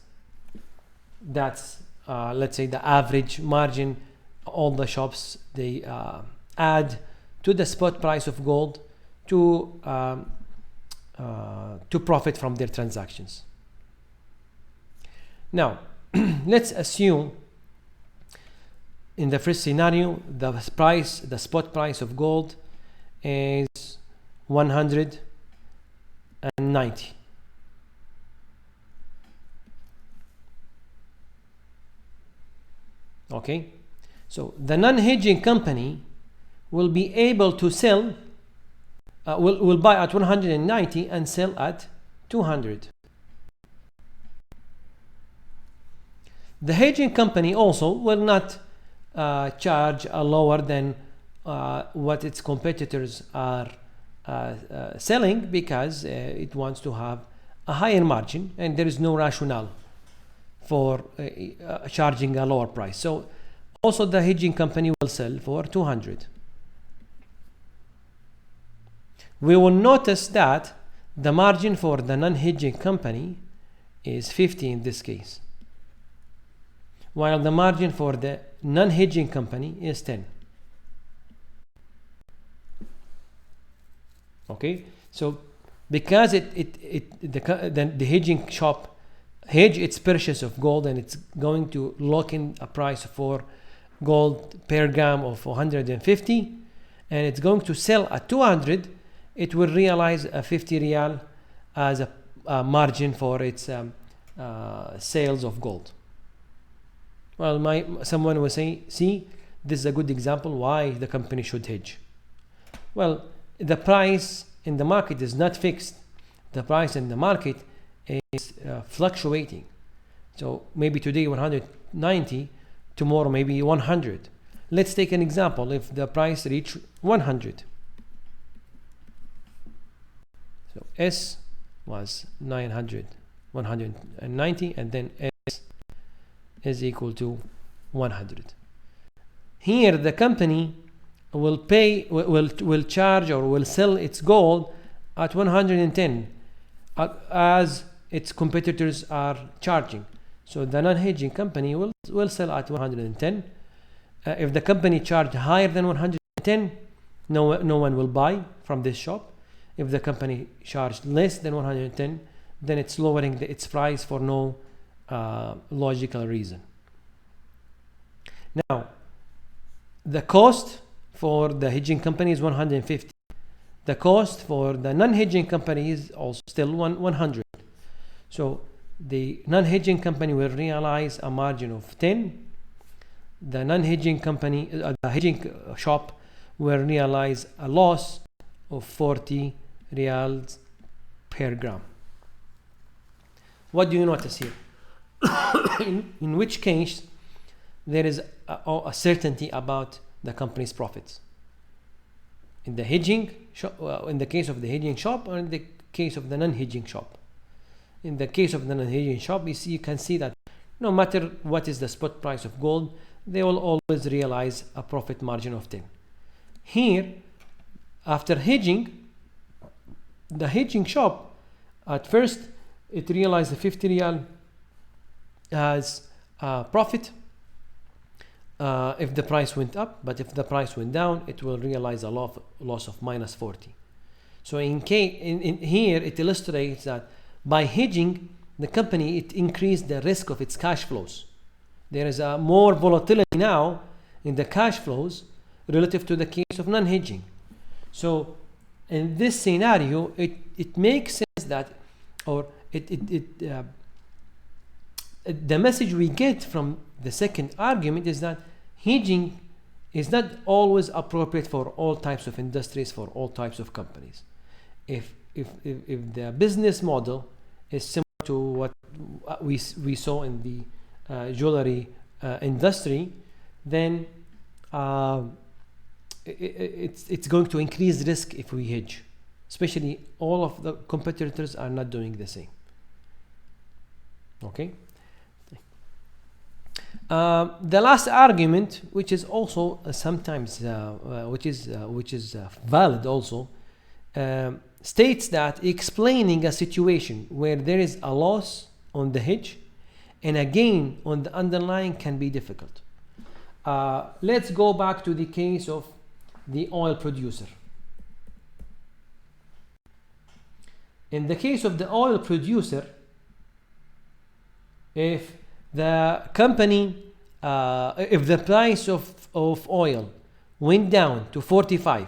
That's let's say the average margin all the shops they add to the spot price of gold to profit from their transactions. Now let's assume in the first scenario the spot price of gold is 190. Okay, so the non-hedging company will be able to sell will buy at 190 and sell at 200. The hedging company also will not charge a lower than what its competitors are selling, because it wants to have a higher margin and there is no rationale for charging a lower price. So also the hedging company will sell for 200. We will notice that the margin for the non-hedging company is 50 in this case, while the margin for the non-hedging company is 10. Okay, so because the hedging shop hedge its purchase of gold and it's going to lock in a price for gold per gram of 450 and it's going to sell at 200, it will realize a 50 real as a margin for its sales of gold. Well, someone will say, see, this is a good example why the company should hedge. Well, the price in the market is not fixed. The price in the market is fluctuating. So maybe today 190, tomorrow maybe 100. Let's take an example. If the price reach 100, so S was 900, 190, and then S is equal to 100. Here the company will charge or will sell its gold at 110 as its competitors are charging. So the non-hedging company will sell at 110. If the company charge higher than 110, no one will buy from this shop. If the company charged less than 110, then it's lowering its price for no logical reason. Now, the cost for the hedging company is 150. The cost for the non-hedging company is also still 100. So the non-hedging company will realize a margin of 10. The non-hedging company, the hedging shop will realize a loss of 40 reals per gram. What do you notice here? in which case there is a certainty about the company's profits. In the hedging shop, in the case of the hedging shop, or in the case of the non-hedging shop. In the case of the non-hedging shop, you can see that no matter what is the spot price of gold, they will always realize a profit margin of 10. Here, after hedging, the hedging shop, at first, it realized the 50 real as profit if the price went up, but if the price went down, it will realize a loss of minus 40. So in here, it illustrates that by hedging, the company, it increased the risk of its cash flows. There is a more volatility now in the cash flows relative to the case of non-hedging. So in this scenario, it makes sense that, or the message we get from the second argument is that hedging is not always appropriate for all types of industries, for all types of companies. If the business model is similar to what we saw in the jewelry industry, then it's going to increase risk if we hedge, especially all of the competitors are not doing the same. Okay. The last argument, which is also sometimes which is valid also, states that explaining a situation where there is a loss on the hedge and a gain on the underlying can be difficult. Let's go back to the case of the oil producer. In the case of the oil producer, if the company, if the price of oil went down to 45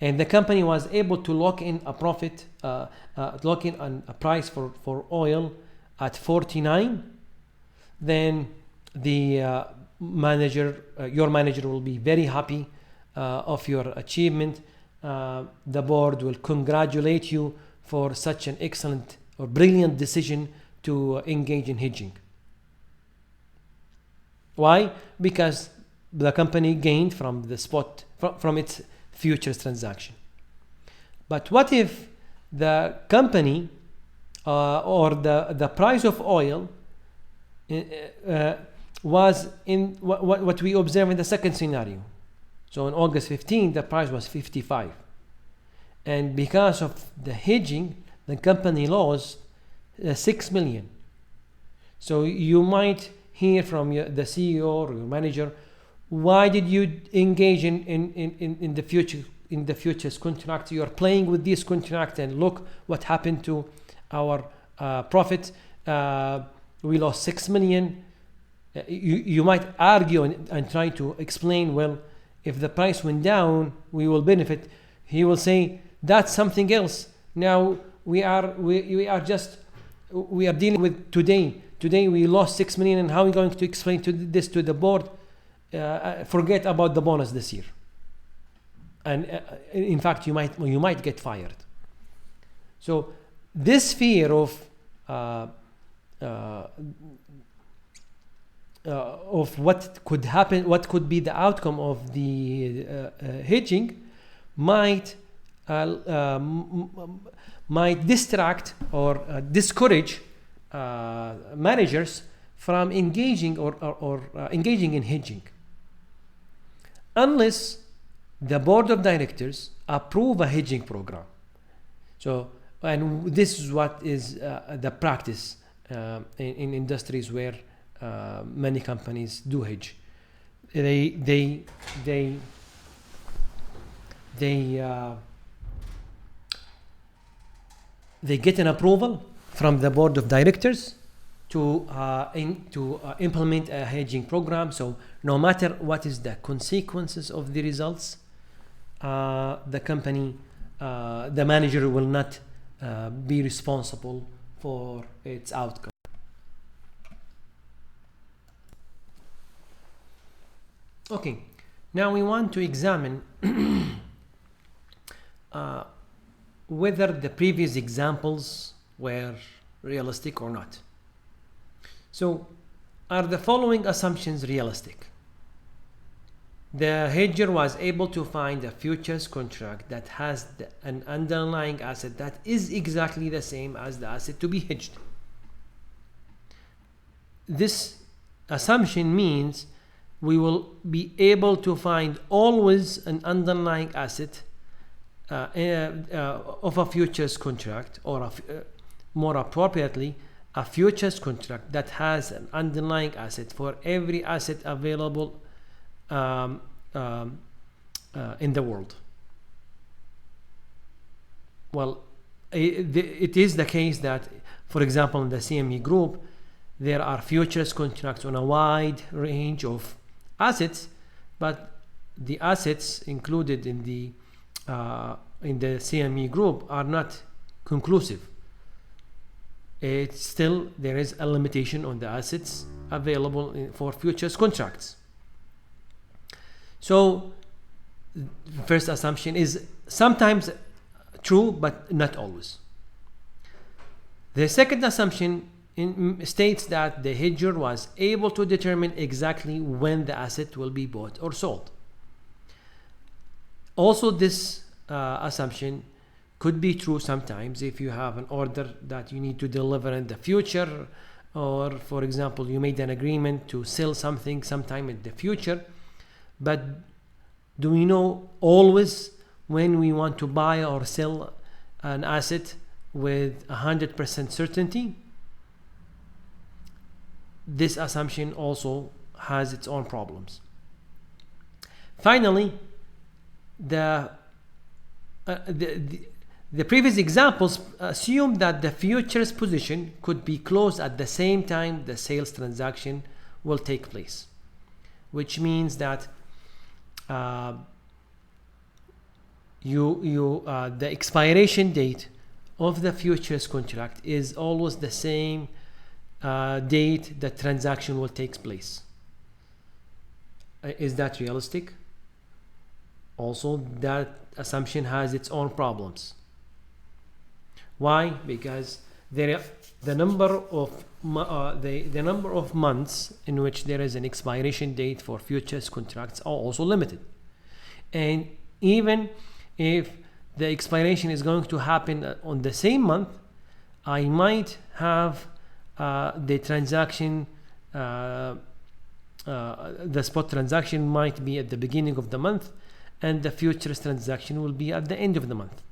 and the company was able to lock in a profit, lock in a price for oil at 49, then the your manager will be very happy of your achievement. The board will congratulate you for such an excellent or brilliant decision to engage in hedging. Why? Because the company gained from the spot, from its futures transaction. But what if the company or the price of oil was in what we observe in the second scenario? So on August 15, the price was 55. And because of the hedging, the company lost 6 million. So you might hear from the CEO or your manager, why did you engage in the futures contract? You are playing with this contract and look what happened to our profit. We lost 6 million. You might argue and try to explain, well, if the price went down, we will benefit. He will say, that's something else. Now we are dealing with today. Today we lost 6 million, and how are we going to explain this to the board? Forget about the bonus this year. And in fact, you might get fired. So this fear of what could happen, what could be the outcome of the hedging, might distract or discourage managers from engaging or engaging in hedging, unless the board of directors approve a hedging program. So, and this is what is the practice in industries where many companies do hedge. They get an approval from the board of directors to implement a hedging program. So no matter what is the consequences of the results, the company, the manager will not be responsible for its outcome. Okay, now we want to examine whether the previous examples were realistic or not. So, are the following assumptions realistic? The hedger was able to find a futures contract that has an underlying asset that is exactly the same as the asset to be hedged. This assumption means we will be able to find always an underlying asset of a futures contract, or more appropriately, a futures contract that has an underlying asset for every asset available in the world. Well, it is the case that, for example, in the CME group, there are futures contracts on a wide range of assets, but the assets included in the CME group are not conclusive. It's still, there is a limitation on the assets available for futures contracts. So first assumption is sometimes true, but not always. The second assumption states that the hedger was able to determine exactly when the asset will be bought or sold. Also, this assumption could be true sometimes if you have an order that you need to deliver in the future, or for example you made an agreement to sell something sometime in the future. But do we know always when we want to buy or sell an asset with 100% certainty? This assumption also has its own problems. Finally, the previous examples assume that the futures position could be closed at the same time the sales transaction will take place, which means that the expiration date of the futures contract is always the same date the transaction will take place. Is that realistic? Also, that assumption has its own problems. Why? Because the number of months in which there is an expiration date for futures contracts are also limited, and even if the expiration is going to happen on the same month, I might have the transaction, the spot transaction might be at the beginning of the month, and the futures transaction will be at the end of the month.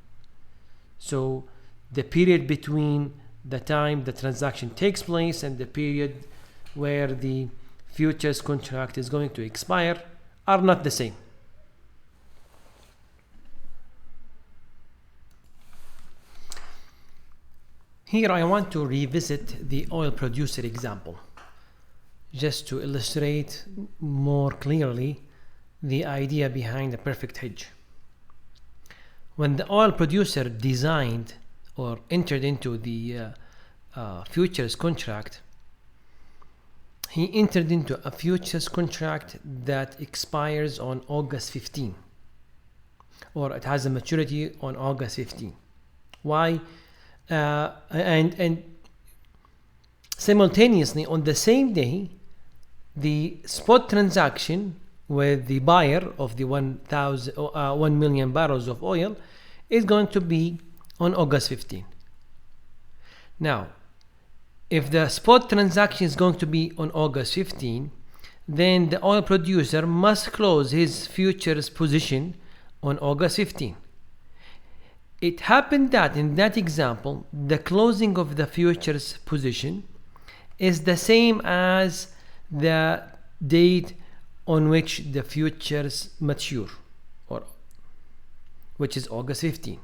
So the period between the time the transaction takes place and the period where the futures contract is going to expire are not the same. Here I want to revisit the oil producer example, just to illustrate more clearly the idea behind a perfect hedge. When the oil producer designed or entered into the futures contract, he entered into a futures contract that expires on August 15, or it has a maturity on August 15. Why? And simultaneously on the same day, the spot transaction with the buyer of the 1 million barrels of oil is going to be on August 15. Now, if the spot transaction is going to be on August 15, then the oil producer must close his futures position on August 15. It happened that in that example, the closing of the futures position is the same as the date on which the futures mature, or which is August 15.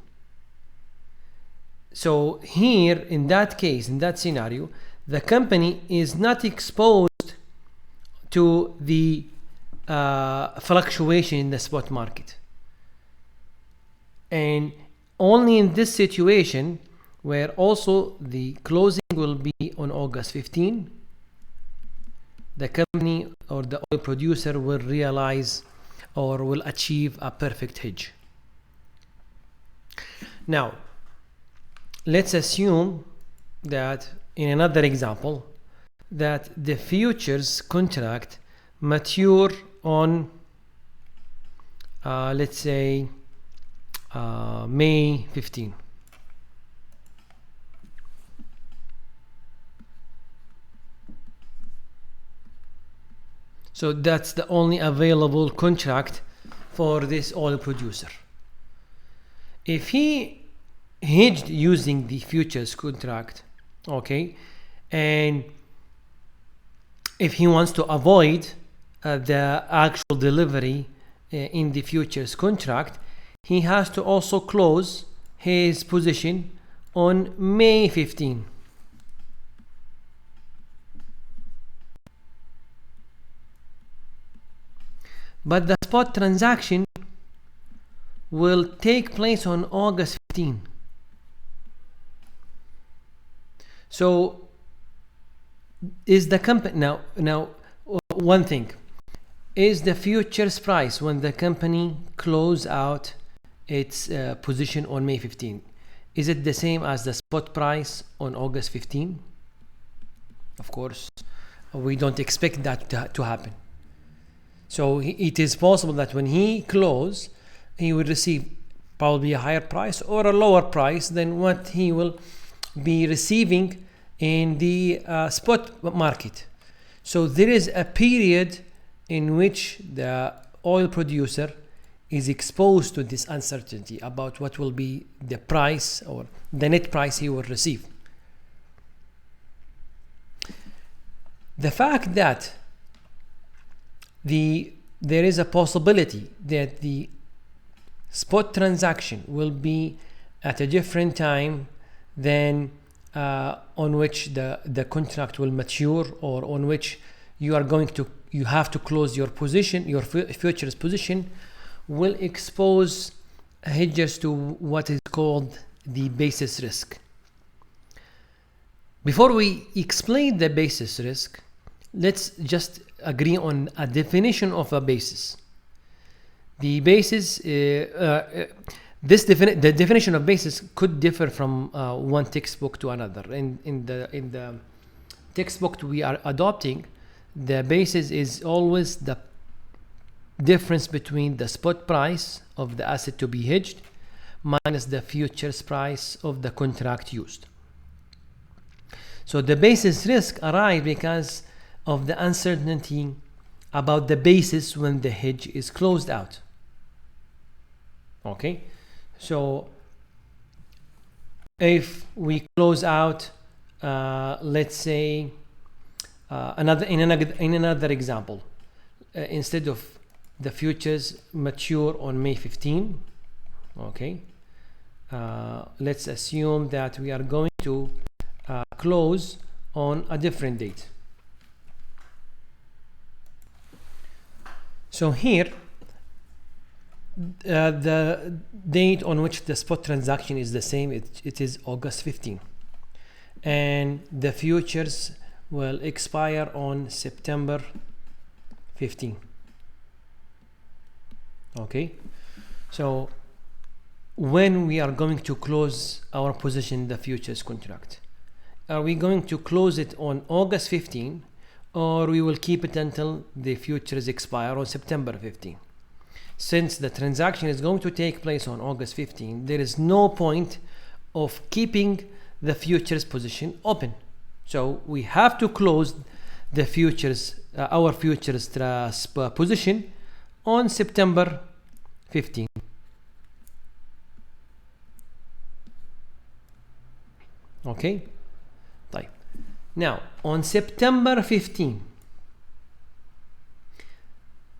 So here, in that case, in that scenario, the company is not exposed to the fluctuation in the spot market. And only in this situation, where also the closing will be on August 15, the company or the oil producer will realize or will achieve a perfect hedge. Now, let's assume that in another example that the futures contract mature on let's say May 15. So that's the only available contract for this oil producer. If he hedged using the futures contract, okay, and if he wants to avoid the actual delivery in the futures contract, he has to also close his position on May 15. But the spot transaction will take place on August 15. So is the company now one thing is the futures price when the company close out its position on May 15, Is it the same as the spot price on August 15? Of course, we don't expect that to happen. So it is possible that when he close, he will receive probably a higher price or a lower price than what he will be receiving in the spot market. So there is a period in which the oil producer is exposed to this uncertainty about what will be the price or the net price he will receive. The fact that there is a possibility that the spot transaction will be at a different time than on which the contract will mature, or on which you have to close your position, your futures position, will expose hedgers to what is called the basis risk. Before we explain the basis risk, let's just agree on a definition of a basis. The basis, the definition of basis could differ from one textbook to another. In the textbook we are adopting, the basis is always the difference between the spot price of the asset to be hedged minus the futures price of the contract used. So the basis risk arises because of the uncertainty about the basis when the hedge is closed out. Okay, so if we close out, let's say in another example, instead of the futures mature on May 15, okay, let's assume that we are going to close on a different date. So here, the date on which the spot transaction is the same, it is August 15, and the futures will expire on September 15. Okay, so when we are going to close our position in the futures contract, are we going to close it on August 15, or we will keep it until the futures expire on September 15? Since the transaction is going to take place on August 15, there is no point of keeping the futures position open. So we have to close the futures, our futures position on September 15. Okay, طيب. Now on September 15,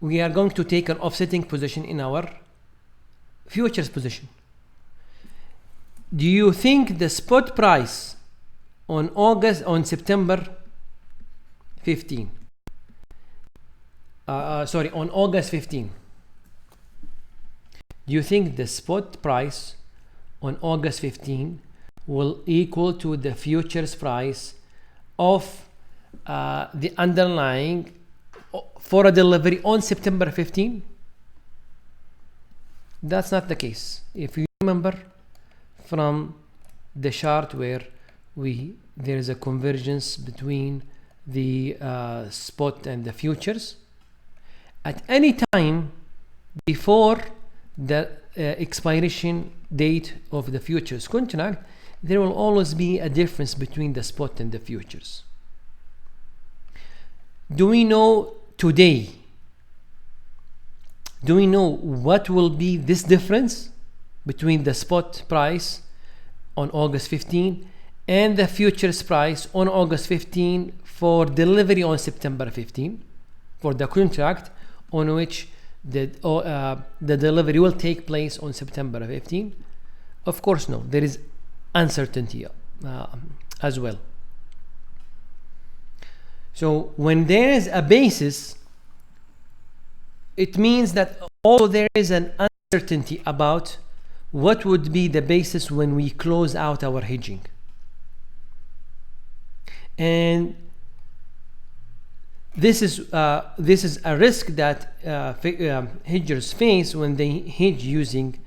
we are going to take an offsetting position in our futures position. Do you think the spot price on September 15, on August 15, do you think the spot price on August 15 will equal to the futures price of the underlying for a delivery on September 15? That's not the case. If you remember from the chart where there is a convergence between the spot and the futures, at any time before the expiration date of the futures contract, there will always be a difference between the spot and the futures. Do we know today? Do we know what will be this difference between the spot price on August 15 and the futures price on August 15 for delivery on September 15 for the contract on which the delivery will take place on September 15? Of course, no. There is uncertainty as well. So when there is a basis, it means that also there is an uncertainty about what would be the basis when we close out our hedging. And this is a risk that hedgers face when they hedge using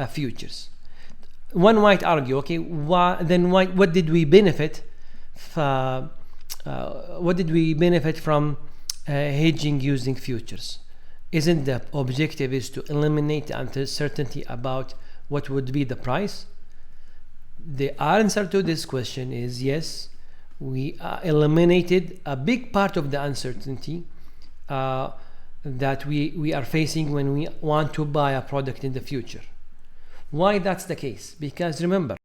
futures. one might argue, okay, what did we benefit from hedging using futures? Isn't the objective is to eliminate uncertainty about what would be the price? The answer to this question is yes. We eliminated a big part of the uncertainty that we are facing when we want to buy a product in the future. Why that's the case? Because remember,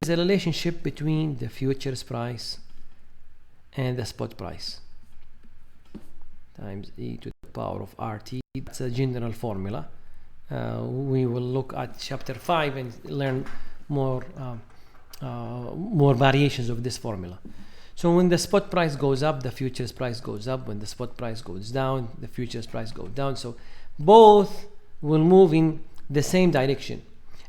there's a relationship between the futures price and the spot price times e to the power of RT. That's a general formula. We will look at chapter 5 and learn more variations of this formula. So when the spot price goes up, the futures price goes up. When the spot price goes down, the futures price goes down. So both will move in the same direction,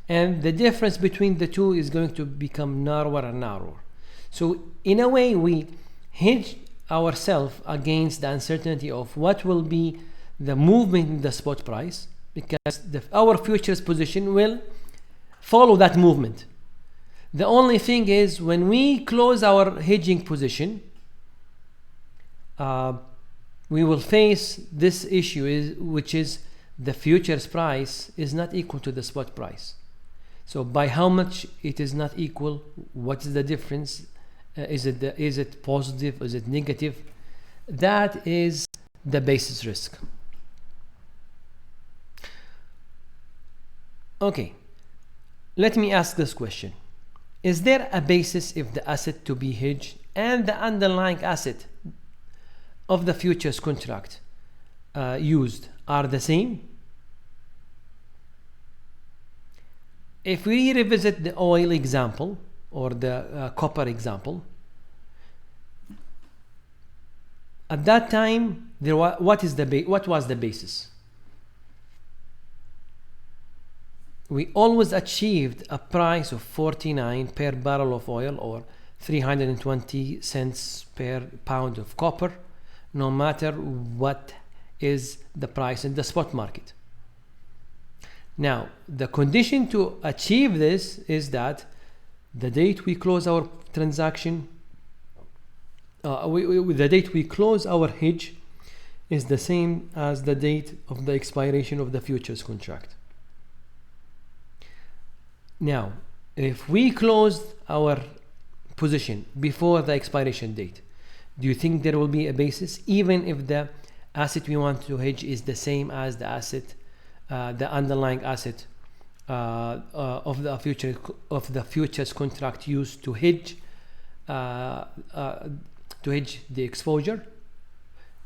and the difference between the two is going to become narrower and narrower. So in a way, we hedge ourselves against the uncertainty of what will be the movement in the spot price, because our futures position will follow that movement. The only thing is, when we close our hedging position, we will face this issue, which is the futures price is not equal to the spot price. So by how much it is not equal? What is the difference? Is it positive? Is it negative? That is the basis risk. Okay, let me ask this question. Is there a basis if the asset to be hedged and the underlying asset of the futures contract used are the same? If we revisit the oil example or the copper example, at that time what was the basis? We always achieved a price of 49 per barrel of oil, or 320 cents per pound of copper, no matter what is the price in the spot market. Now, the condition to achieve this is that the date we close our transaction, the date we close our hedge is the same as the date of the expiration of the futures contract. Now, if we closed our position before the expiration date, do you think there will be a basis, even if the asset we want to hedge is the same as the asset, the underlying asset of the futures contract used to hedge the exposure?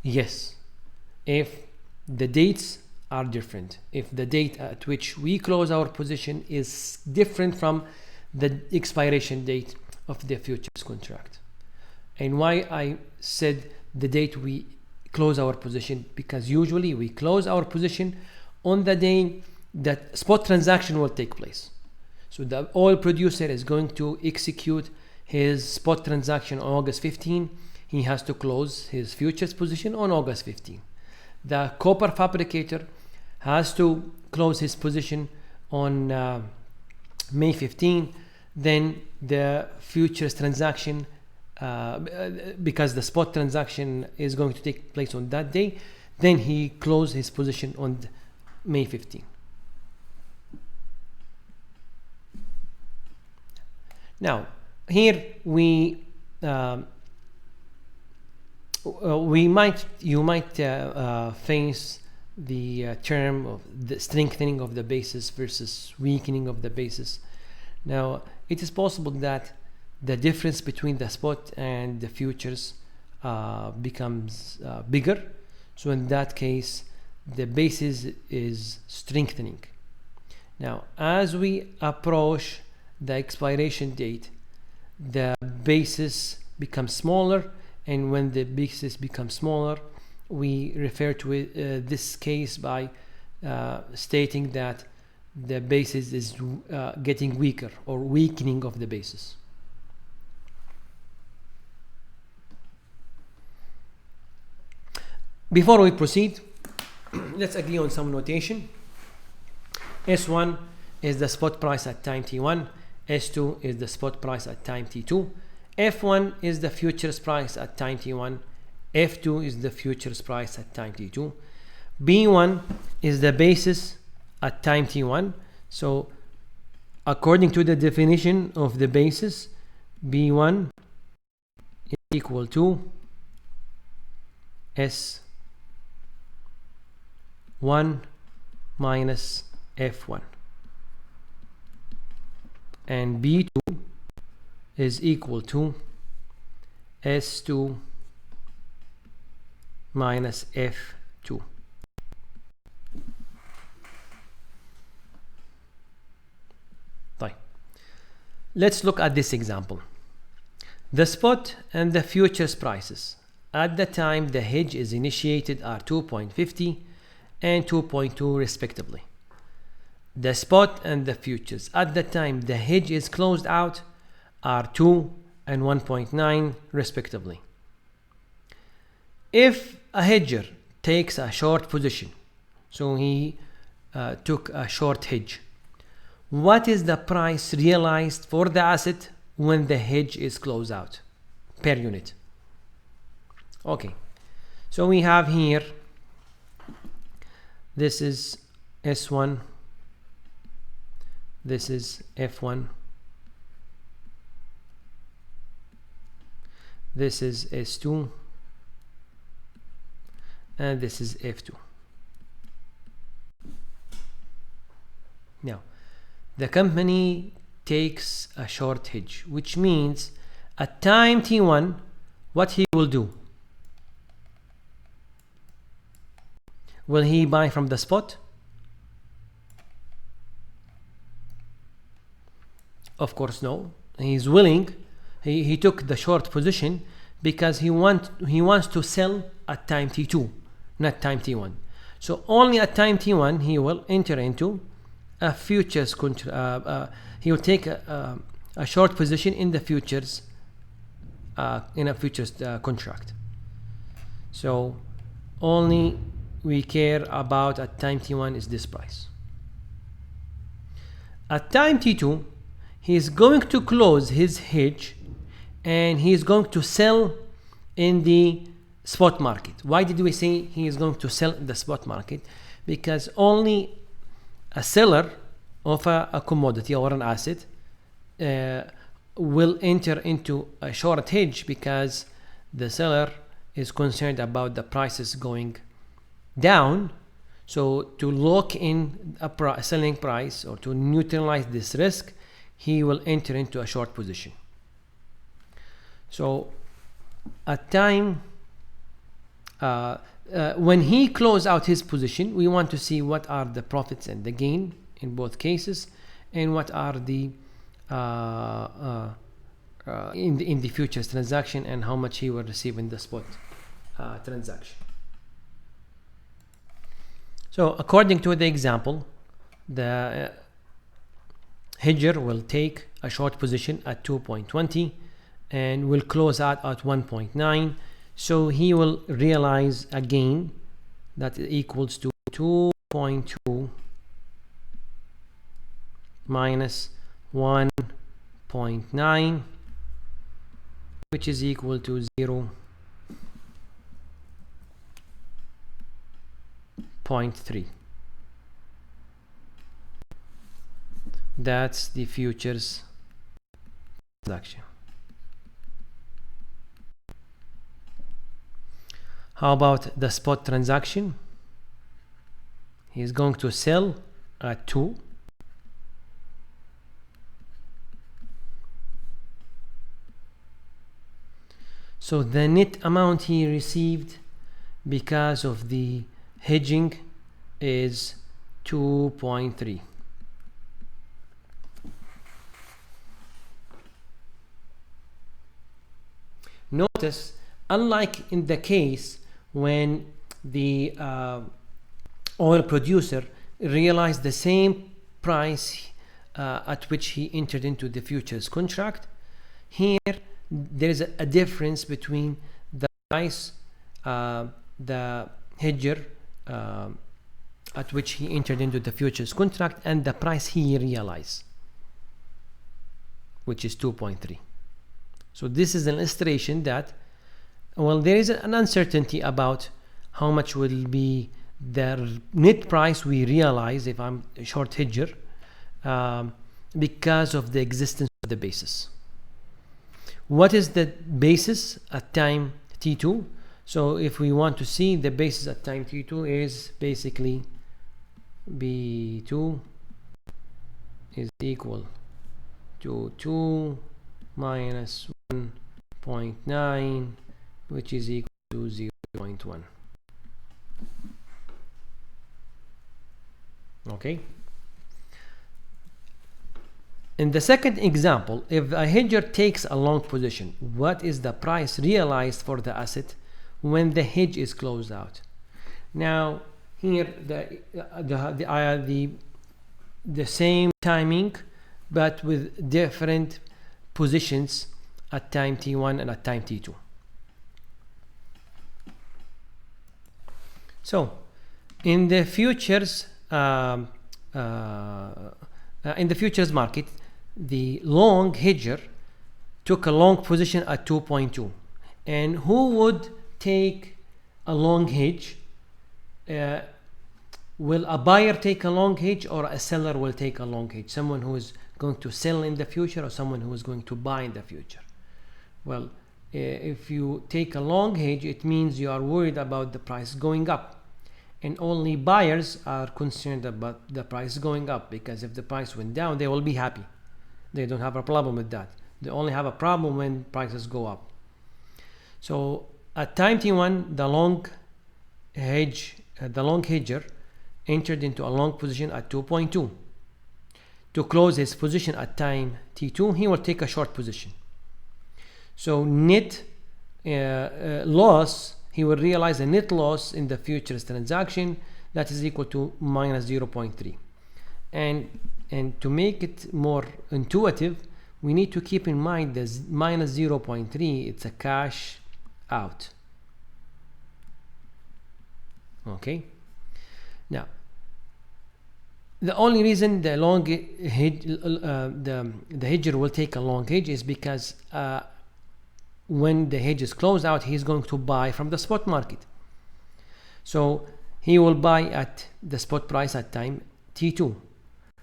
Yes, if the dates are different, if the date at which we close our position is different from the expiration date of the futures contract. And why I said the date we close our position, because usually we close our position on the day that spot transaction will take place. So the oil producer is going to execute his spot transaction on August 15. He has to close his futures position on August 15. The copper fabricator has to close his position on May 15. Then the futures transaction, because the spot transaction is going to take place on that day, then he closes his position on May 15. Now, here you might face the term of the strengthening of the basis versus weakening of the basis. Now, it is possible that the difference between the spot and the futures becomes bigger. So in that case, the basis is strengthening. Now, as we approach the expiration date, the basis becomes smaller, and when the basis becomes smaller, we refer to this case by stating that the basis is getting weaker, or weakening of the basis. Before we proceed, let's agree on some notation. S1 is the spot price at time t1, S2 is the spot price at time t2, F1 is the futures price at time t1, F2 is the futures price at time t2, B1 is the basis at time t1. So according to the definition of the basis, B1 is equal to S1 minus F1, and B2 is equal to S2 minus F2. Let's look at this example. The spot and the futures prices at the time the hedge is initiated are 2.50 and 2.2 respectively. The spot and the futures at the time the hedge is closed out are 2 and 1.9 respectively. If a hedger takes a short position, so he took a short hedge, what is the price realized for the asset when the hedge is closed out per unit? Okay, so we have here, this is S1, this is F1, this is S2, and this is F2. Now, the company takes a short hedge, which means at time t1, what he will do? Will he buy from the spot? Of course no. He's willing. He took the short position because he wants to sell at time t2, not time t1. So only at time t1 he will enter into a futures he will take a short position in the futures contract. So only we care about at time t1 is this price. At time t2 he is going to close his hedge and he is going to sell in the spot market. Why did we say he is going to sell in the spot market? Because only a seller of a commodity or an asset will enter into a short hedge because the seller is concerned about the prices going down. So to lock in a selling price or to neutralize this risk, he will enter into a short position. So at time when he close out his position, we want to see what are the profits and the gain in both cases, and what are the in the futures transaction, and how much he will receive in the spot transaction. So according to the example, the hedger will take a short position at 2.20 and will close out at 1.9. So he will realize a gain that equals to 2.2 minus 1.9, which is equal to 0.3. That's the futures transaction. How about the spot transaction? He is going to sell at 2. So the net amount he received because of the hedging is 2.3. Notice, unlike in the case when the oil producer realized the same price at which he entered into the futures contract, here there is a difference between the price the hedger at which he entered into the futures contract and the price he realized, which is 2.3. So this is an illustration that, well, there is an uncertainty about how much will be the net price we realize if I'm a short hedger, because of the existence of the basis. What is the basis at time t2? So if we want to see the basis at time t2 is basically b2 is equal to 2 minus 1.9, which is equal to 0.1. Okay. In the second example, if a hedger takes a long position, what is the price realized for the asset when the hedge is closed out? Now here the same timing, but with different positions at time t1 and at time t2. So in the futures market, the long hedger took a long position at 2.2, and who would take a long hedge? Will a buyer take a long hedge, or a seller will take a long hedge? Someone who is going to sell in the future, or someone who is going to buy in the future? Well, if you take a long hedge, it means you are worried about the price going up, and only buyers are concerned about the price going up, because if the price went down, they will be happy. They don't have a problem with that. They only have a problem when prices go up. So at time t1, the long hedger entered into a long position at 2.2. To close his position at time t2, he will take a short position. So net loss, he will realize a net loss in the futures transaction that is equal to minus 0.3. And to make it more intuitive, we need to keep in mind this minus 0.3, it's a cash out. Okay. Now, the only reason the long hedge, the hedger will take a long hedge is because when the hedge is closed out, he's going to buy from the spot market. So he will buy at the spot price at time t2,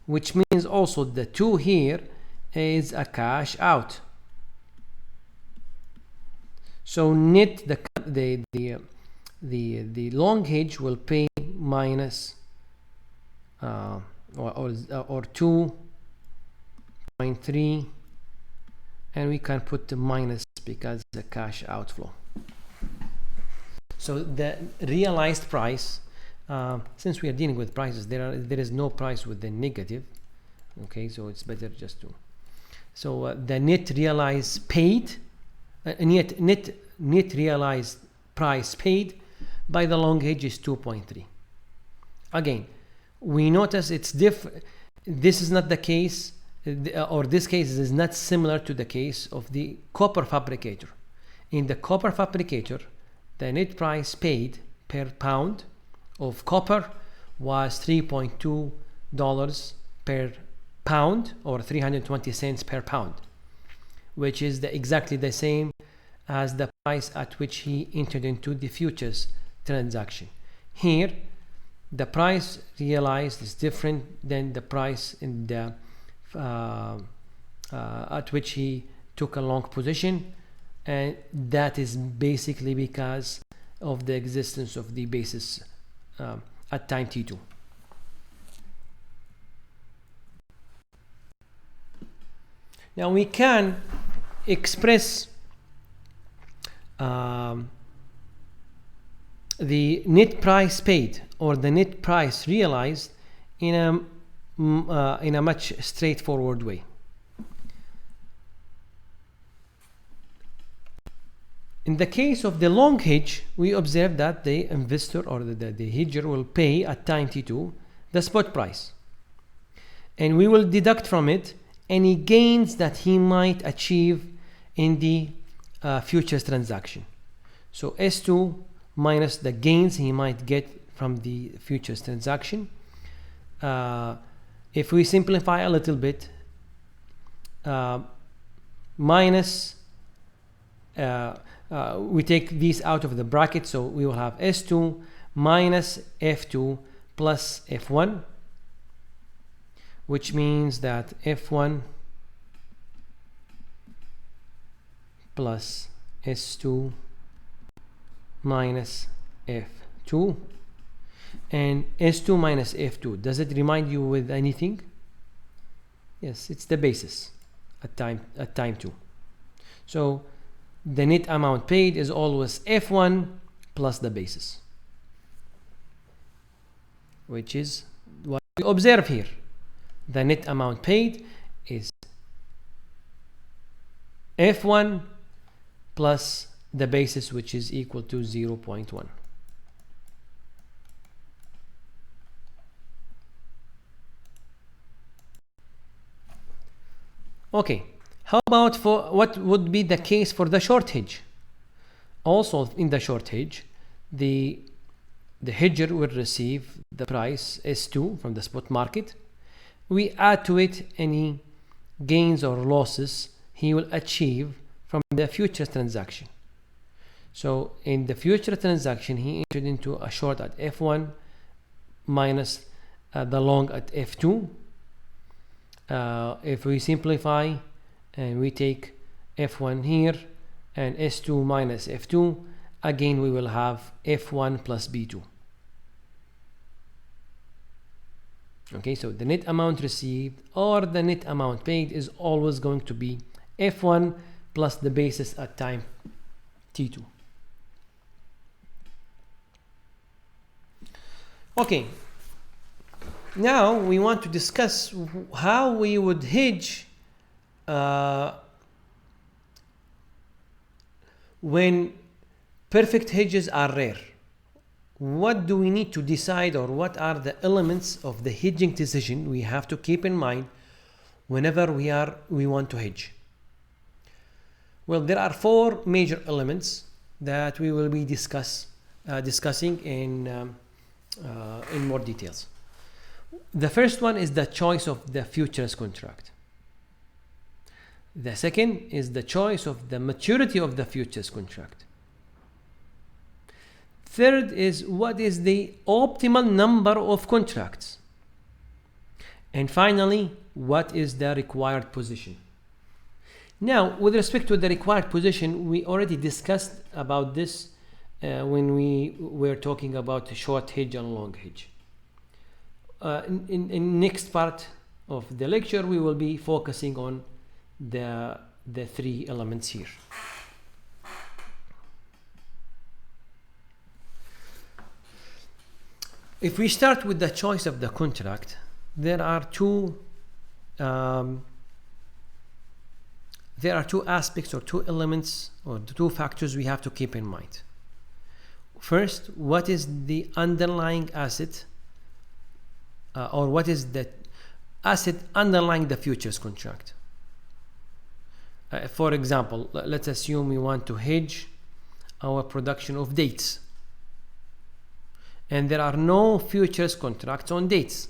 which means also the 2 here is a cash out. So net the long hedge will pay minus or 2.3, and we can put the minus because it's a cash outflow. So the realized price, since we are dealing with prices, there is no price with the negative. Okay, so it's better just to. So the net realized paid, net realized price paid by the long hedge is 2.3. Again, we notice it's different. This is not the case, or this case is not similar to the case of the copper fabricator. In the copper fabricator, the net price paid per pound of copper was $3.2 per pound, or 320 cents per pound, which is exactly the same as the price at which he entered into the futures transaction. Here, the price realized is different than the price in the at which he took a long position, and that is basically because of the existence of the basis at time t2. Now we can express the net price paid or the net price realized in a much straightforward way. In the case of the long hedge, we observe that the investor or the hedger will pay at time t2 the spot price, and we will deduct from it any gains that he might achieve in the futures transaction. So S2 minus the gains he might get from the futures transaction. If we simplify a little bit, minus we take these out of the bracket, so we will have S2 minus F2 plus F1, which means that F1 plus S2 minus F2, and S2 minus F2, does it remind you with anything? Yes, it's the basis at time 2. So the net amount paid is always F1 plus the basis, which is what we observe here. The net amount paid is F1 plus the basis, which is equal to 0.1. Okay, how about for what would be the case for the short hedge? Also in the short hedge, the hedger will receive the price S2 from the spot market. We add to it any gains or losses he will achieve from the futures transaction. So in the future transaction, he entered into a short at F1 minus the long at F2. If we simplify and we take F1 here and S2 minus F2, again we will have F1 plus B2. Okay, so the net amount received or the net amount paid is always going to be F1 plus the basis at time T2. Okay, now we want to discuss how we would hedge when perfect hedges are rare. What do we need to decide, or what are the elements of the hedging decision we have to keep in mind whenever we want to hedge? Well, there are 4 major elements that we will be discussing in more details. The first one is the choice of the futures contract. The second is the choice of the maturity of the futures contract. Third is what is the optimal number of contracts. And finally, what is the required position. Now, with respect to the required position, we already discussed about this when we were talking about a short hedge and long hedge. In next part of the lecture, we will be focusing on the 3 elements here. If we start with the choice of the contract, there are two aspects or 2 elements or 2 factors we have to keep in mind. First, what is the underlying asset or what is the asset underlying the futures contract? For example, let's assume we want to hedge our production of dates, and there are no futures contracts on dates.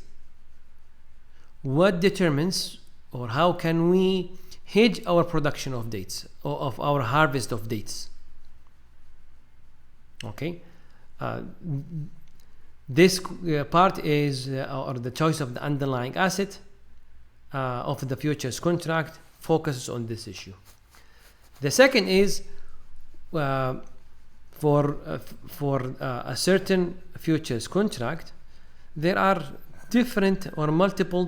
What determines, or how can we hedge our production of dates, or of our harvest of dates? Okay, this part is or the choice of the underlying asset of the futures contract focuses on this issue. The second is for a certain futures contract, there are different or multiple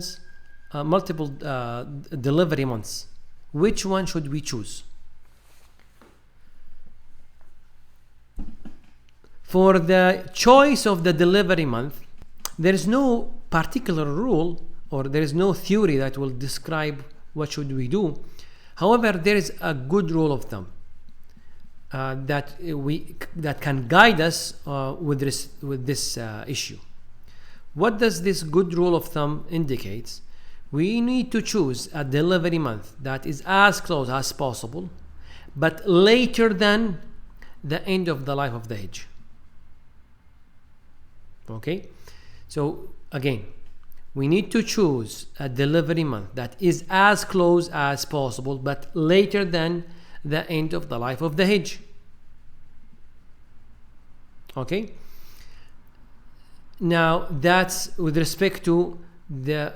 delivery months. Which one should we choose? For the choice of the delivery month, there is no particular rule or there is no theory that will describe what should we do. However, there is a good rule of thumb that can guide us with this issue. What does this good rule of thumb indicate? We need to choose a delivery month that is as close as possible, but later than the end of the life of the hedge. Okay, so again, we need to choose a delivery month that is as close as possible but later than the end of the life of the hedge. Okay, now that's with respect to the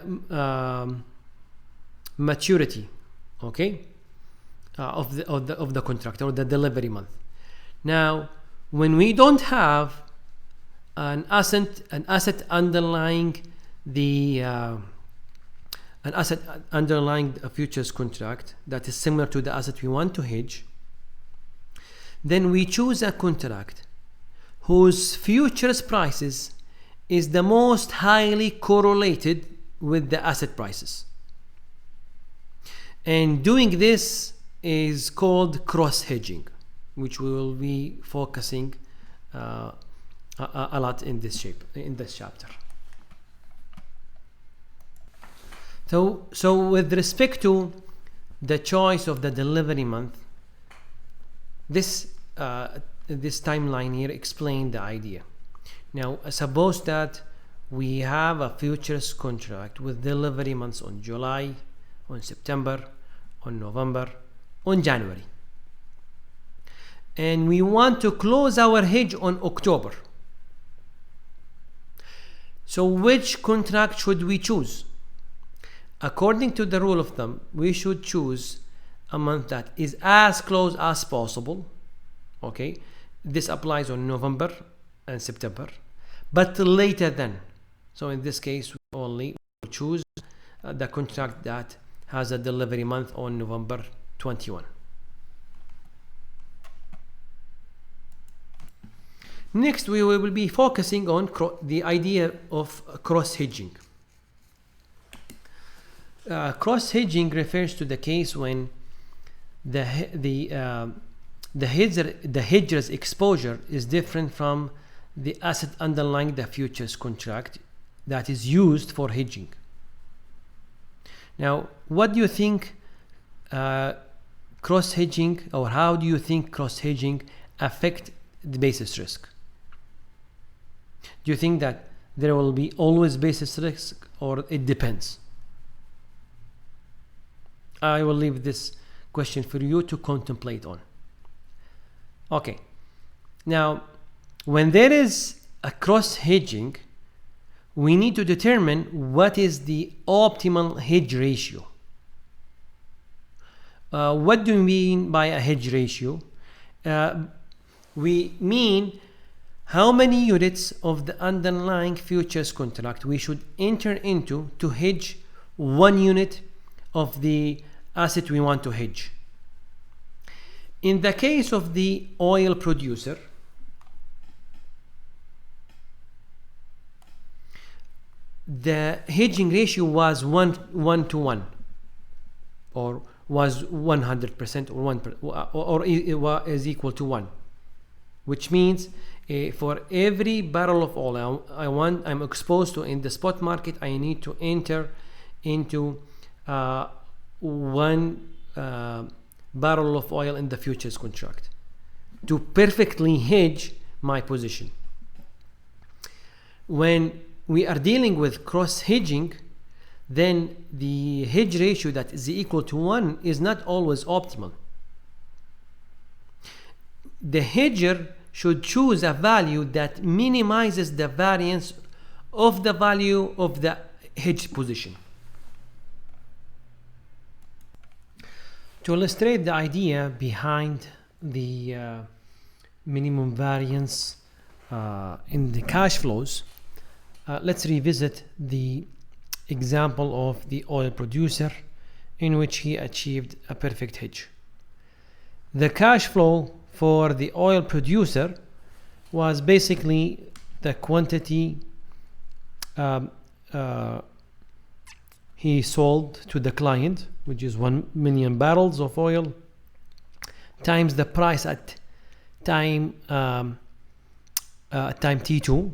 maturity, okay, of the contract or the delivery month. Now, when we don't have an asset underlying the an asset underlying a futures contract that is similar to the asset we want to hedge, then we choose a contract whose futures prices is the most highly correlated with the asset prices. And doing this is called cross hedging, which we will be focusing a lot in this chapter. So with respect to the choice of the delivery month, this timeline here explains the idea. Now, suppose that we have a futures contract with delivery months on July, on September, on November, on January, and we want to close our hedge on October. So which contract should we choose? According to the rule of thumb, we should choose a month that is as close as possible. Okay, this applies on November and September, but later than. So in this case, we only choose the contract that has a delivery month on November 21. Next, we will be focusing on the idea of cross hedging. Cross hedging refers to the case when the hedger's exposure is different from the asset underlying the futures contract that is used for hedging. Now, what do you think cross hedging, or how do you think cross hedging affect the basis risk? Do you think that there will be always basis risk, or it depends? I will leave this question for you to contemplate on. Okay, now when there is a cross hedging, we need to determine what is the optimal hedge ratio. What do we mean by a hedge ratio? We mean how many units of the underlying futures contract we should enter into to hedge 1 unit of the asset we want to hedge. In the case of the oil producer, the hedging ratio was 1 to 1, or was 100%, or is equal to 1, which means for every barrel of oil I'm exposed to in the spot market, I need to enter into 1 barrel of oil in the futures contract to perfectly hedge my position. When we are dealing with cross hedging, then the hedge ratio that is equal to 1 is not always optimal. The hedger should choose a value that minimizes the variance of the value of the hedged position. To illustrate the idea behind the minimum variance in the cash flows, let's revisit the example of the oil producer in which he achieved a perfect hedge. The cash flow for the oil producer was basically the quantity he sold to the client, which is 1 million barrels of oil, times the price at time T2,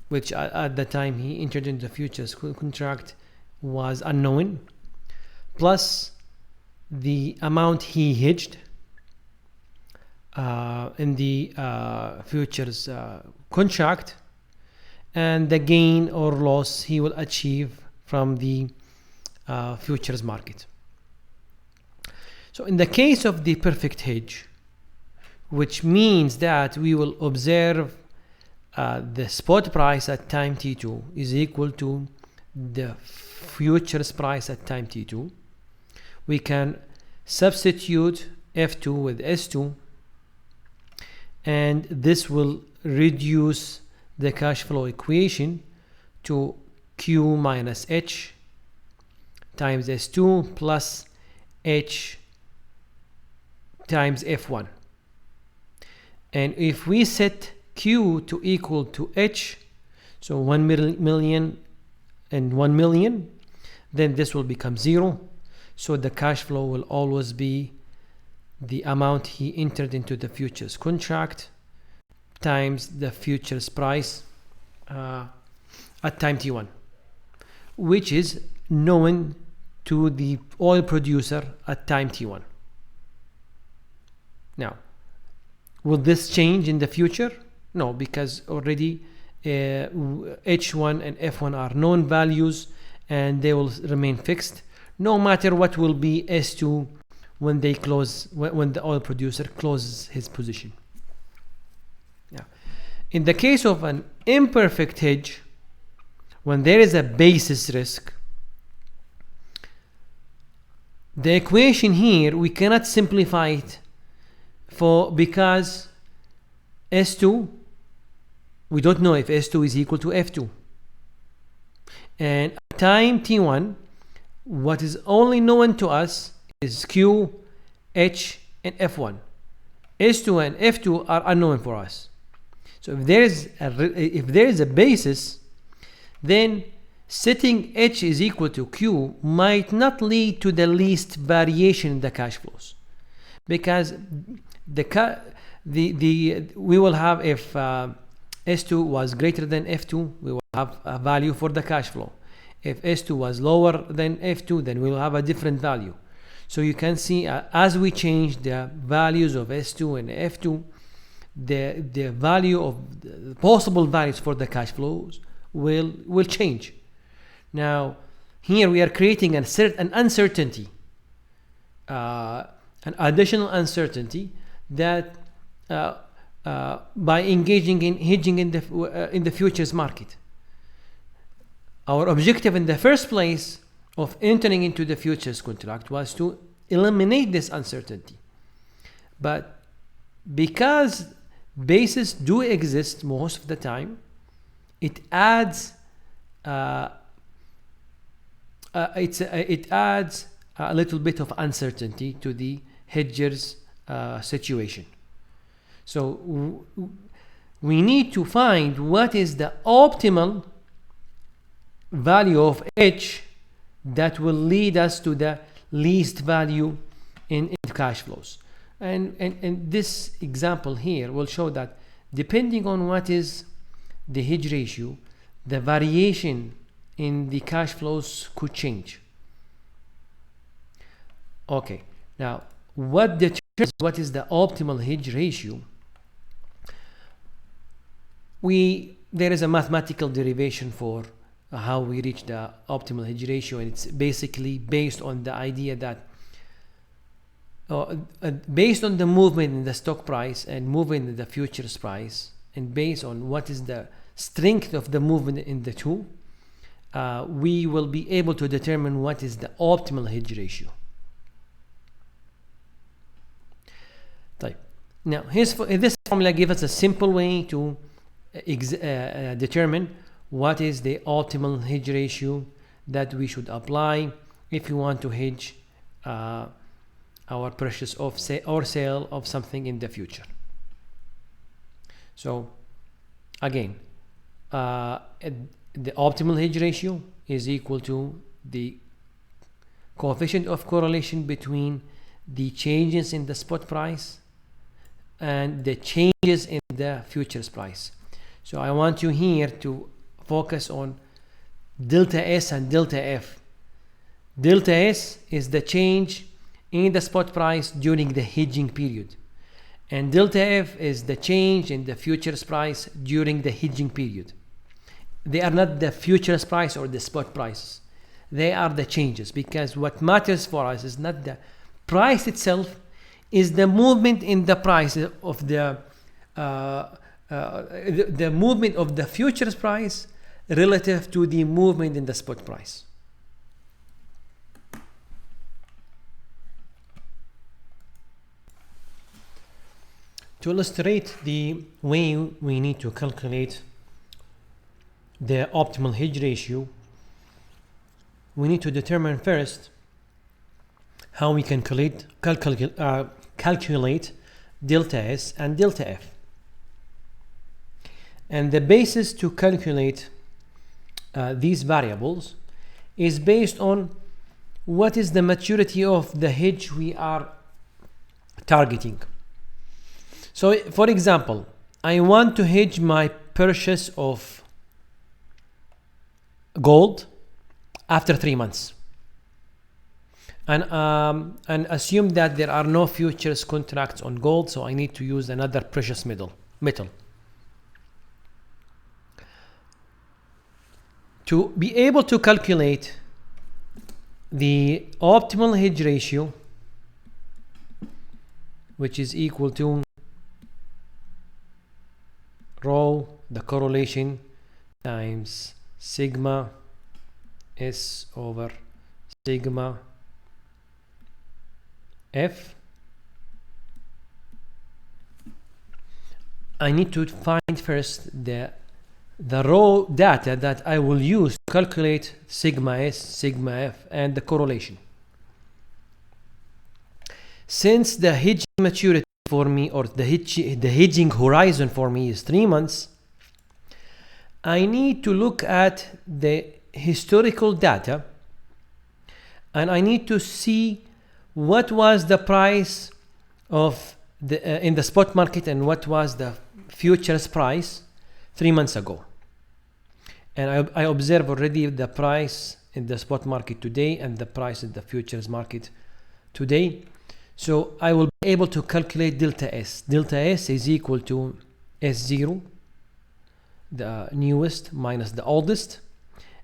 which at the time he entered into the futures contract was unknown, plus the amount he hedged in the futures contract, and the gain or loss he will achieve from the futures market. So in the case of the perfect hedge, which means that we will observe the spot price at time t2 is equal to the futures price at time t2, we can substitute F2 with S2, and this will reduce the cash flow equation to Q minus H times S2 plus H times F1. And if we set Q to equal to H, so 1 million and 1 million, then this will become 0. So the cash flow will always be the amount he entered into the futures contract times the futures price at time t1, which is known to the oil producer at time t1. Now, will this change in the future? No, because already H1 and F1 are known values and they will remain fixed no matter what will be S2 when they close, when the oil producer closes his position. Now, in the case of an imperfect hedge, when there is a basis risk, the equation here we cannot simplify it because S2, we don't know if S2 is equal to F2. And at time T1, what is only known to us is Q, H, and F1. S2 and F2 are unknown for us. So if there is a basis, then setting H is equal to Q might not lead to the least variation in the cash flows, because we will have, if S2 was greater than F2, we will have a value for the cash flow. If S2 was lower than F2, then we will have a different value. So you can see as we change the values of S2 and F2, the value of the possible values for the cash flows will change. Now, here we are creating an uncertainty, an additional uncertainty that by engaging in hedging in the futures market. Our objective in the first place of entering into the futures contract was to eliminate this uncertainty. But because bases do exist most of the time, it adds it adds a little bit of uncertainty to the hedger's situation. So we need to find what is the optimal value of H that will lead us to the least value in cash flows. And this example here will show that depending on what is the hedge ratio, the variation in the cash flows could change. Okay, now what determines what is the optimal hedge ratio? There is a mathematical derivation for how we reach the optimal hedge ratio, and it's basically based on the idea that based on the movement in the stock price and movement in the futures price, and based on what is the strength of the movement in the two, we will be able to determine what is the optimal hedge ratio. Now, this formula gives us a simple way to determine what is the optimal hedge ratio that we should apply if we want to hedge our purchase or sale of something in the future. So again, the optimal hedge ratio is equal to the coefficient of correlation between the changes in the spot price and the changes in the futures price. So I want you here to focus on delta S and delta F. Delta S is the change in the spot price during the hedging period, and delta F is the change in the futures price during the hedging period. they are not the futures price or the spot prices. They are the changes, because what matters for us is not the price itself, is the movement in the price of the movement of the futures price relative to the movement in the spot price. To illustrate the way we need to calculate the optimal hedge ratio, we need to determine first how we can calculate delta S and delta F. And the basis to calculate these variables is based on what is the maturity of the hedge we are targeting. So, for example, I want to hedge my purchase of gold after 3 months, and assume that there are no futures contracts on gold, so I need to use another precious metal. To be able to calculate the optimal hedge ratio, which is equal to rho, the correlation, times sigma S over sigma F, I need to find first the raw data that I will use to calculate sigma S, sigma F, and the correlation. Since the hedging maturity for me, or the hedging horizon for me, is 3 months, I need to look at the historical data, and I need to see what was the price of the in the spot market and what was the futures price 3 months ago. And I observe already the price in the spot market today and the price in the futures market today. So I will be able to calculate delta S. Delta S is equal to S0, the newest minus the oldest,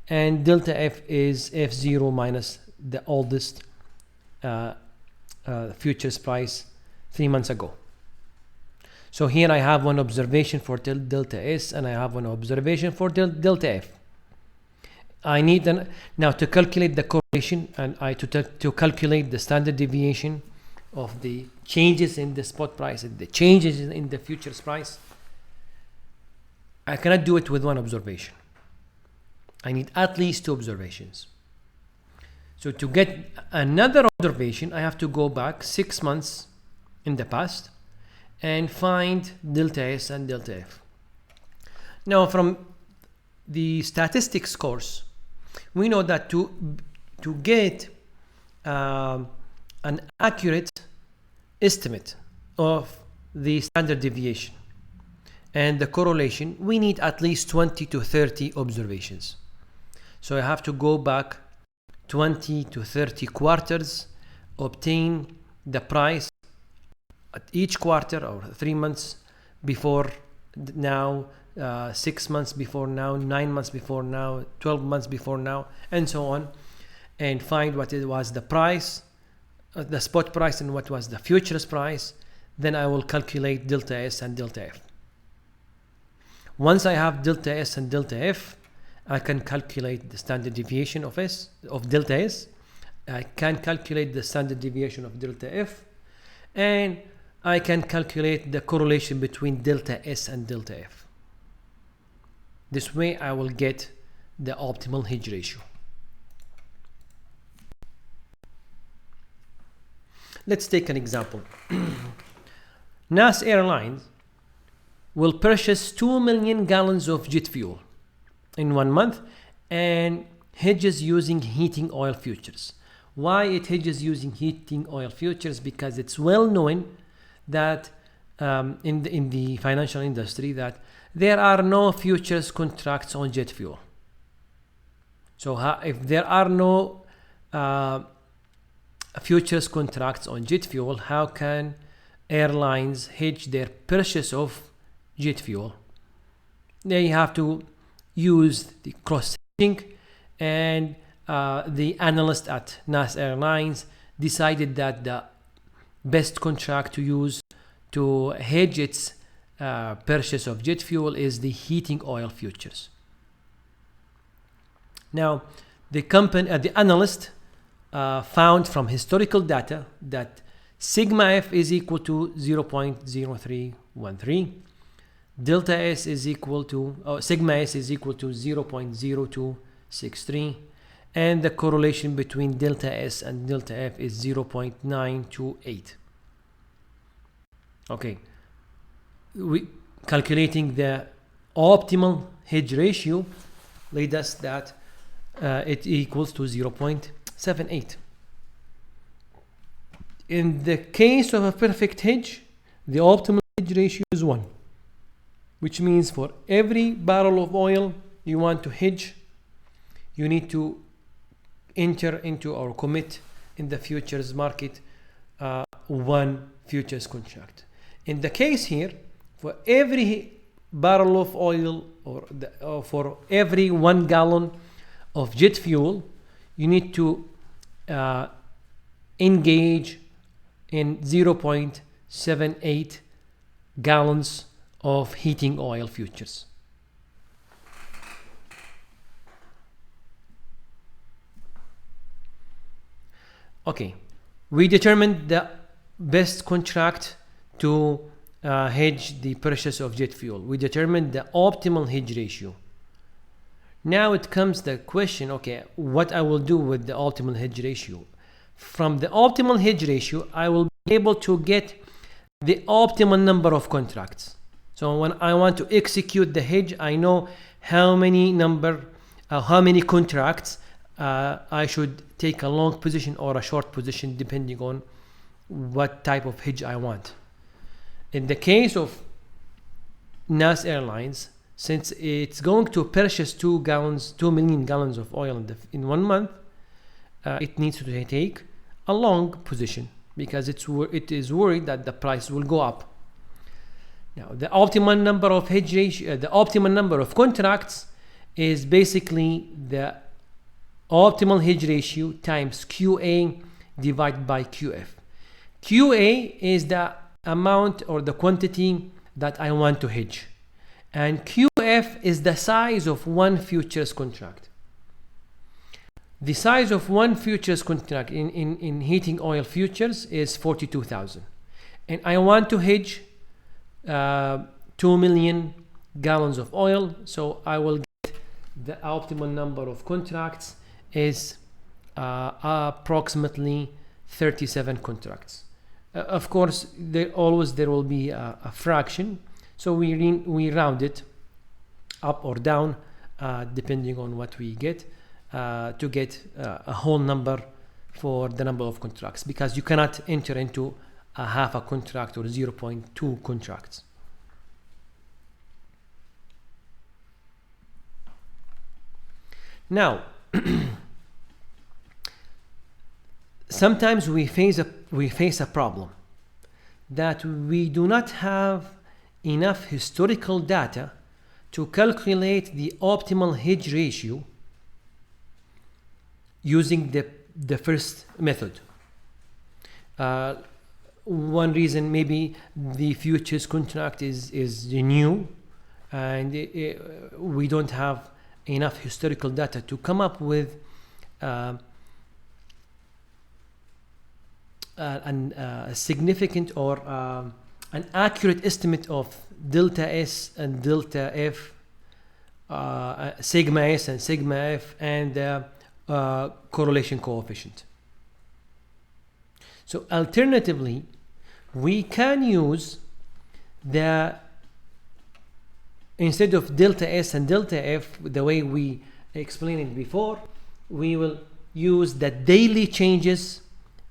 and delta F is F0 minus the oldest futures price 3 months ago. So here I have one observation for delta S and I have one observation for delta F. I need now to calculate the correlation, and to calculate the standard deviation of the changes in the spot price and the changes in the futures price. I cannot do it with one observation. I need at least 2 observations. So to get another observation, I have to go back 6 months in the past and find delta S and delta F. Now, from the statistics course, we know that to get an accurate estimate of the standard deviation and the correlation, we need at least 20 to 30 observations. So I have to go back 20 to 30 quarters, obtain the price at each quarter, or 3 months before now, 6 months before now, 9 months before now, 12 months before now, and so on, and find what it was the price, the spot price, and what was the futures price. Then I will calculate delta S and delta F. Once I have delta S and delta F, I can calculate the standard deviation of delta S. I can calculate the standard deviation of delta F, and I can calculate the correlation between delta S and delta F. This way I will get the optimal hedge ratio. Let's take an example. NAS Airlines will purchase 2 million gallons of jet fuel in 1 month and hedges using heating oil futures. Why it hedges using heating oil futures? Because it's well known that in the financial industry that there are no futures contracts on jet fuel. So if there are no futures contracts on jet fuel, how can airlines hedge their purchase of jet fuel? They have to used the cross hedging, and the analyst at NAS Airlines decided that the best contract to use to hedge its purchase of jet fuel is the heating oil futures. Now, the analyst found from historical data that sigma F is equal to 0.0313, delta S is equal to, sigma S is equal to 0.0263, and the correlation between delta S and delta F is 0.928. Okay, we calculating the optimal hedge ratio led us that it equals to 0.78. In the case of a perfect hedge, the optimal hedge ratio is 1, which means for every barrel of oil you want to hedge, you need to enter into or commit in the futures market one futures contract. In the case here, for every barrel of oil or for every 1 gallon of jet fuel, you need to engage in 0.78 gallons of heating oil futures. Okay, we determined the best contract to hedge the purchase of jet fuel. We determined the optimal hedge ratio. Now it comes the question, okay, what I will do with the optimal hedge ratio? From the optimal hedge ratio, I will be able to get the optimal number of contracts. So when I want to execute the hedge, I know how many contracts I should take a long position or a short position depending on what type of hedge I want. In the case of NAS Airlines, since it's going to purchase 2 million gallons of oil in 1 month, it needs to take a long position because it is worried that the price will go up. Now, the optimal number of hedge ratio, the optimal number of contracts is basically the optimal hedge ratio times QA divided by QF. QA is the amount or the quantity that I want to hedge, and QF is the size of one futures contract. The size of one futures contract in heating oil futures is 42,000, and I want to hedge 2 million gallons of oil, so I will get the optimal number of contracts is approximately 37 contracts. Of course, there will be a fraction, so we round it up or down depending on what we get to get a whole number for the number of contracts, because you cannot enter into a half a contract or 0.2 contracts. Now, sometimes we face a problem that we do not have enough historical data to calculate the optimal hedge ratio using the first method. One reason maybe the futures contract is new and we don't have enough historical data to come up with a significant or an accurate estimate of delta S and delta F, sigma S and sigma F, and correlation coefficient. So alternatively, we can use instead of delta S and delta F, the way we explained it before, we will use the daily changes,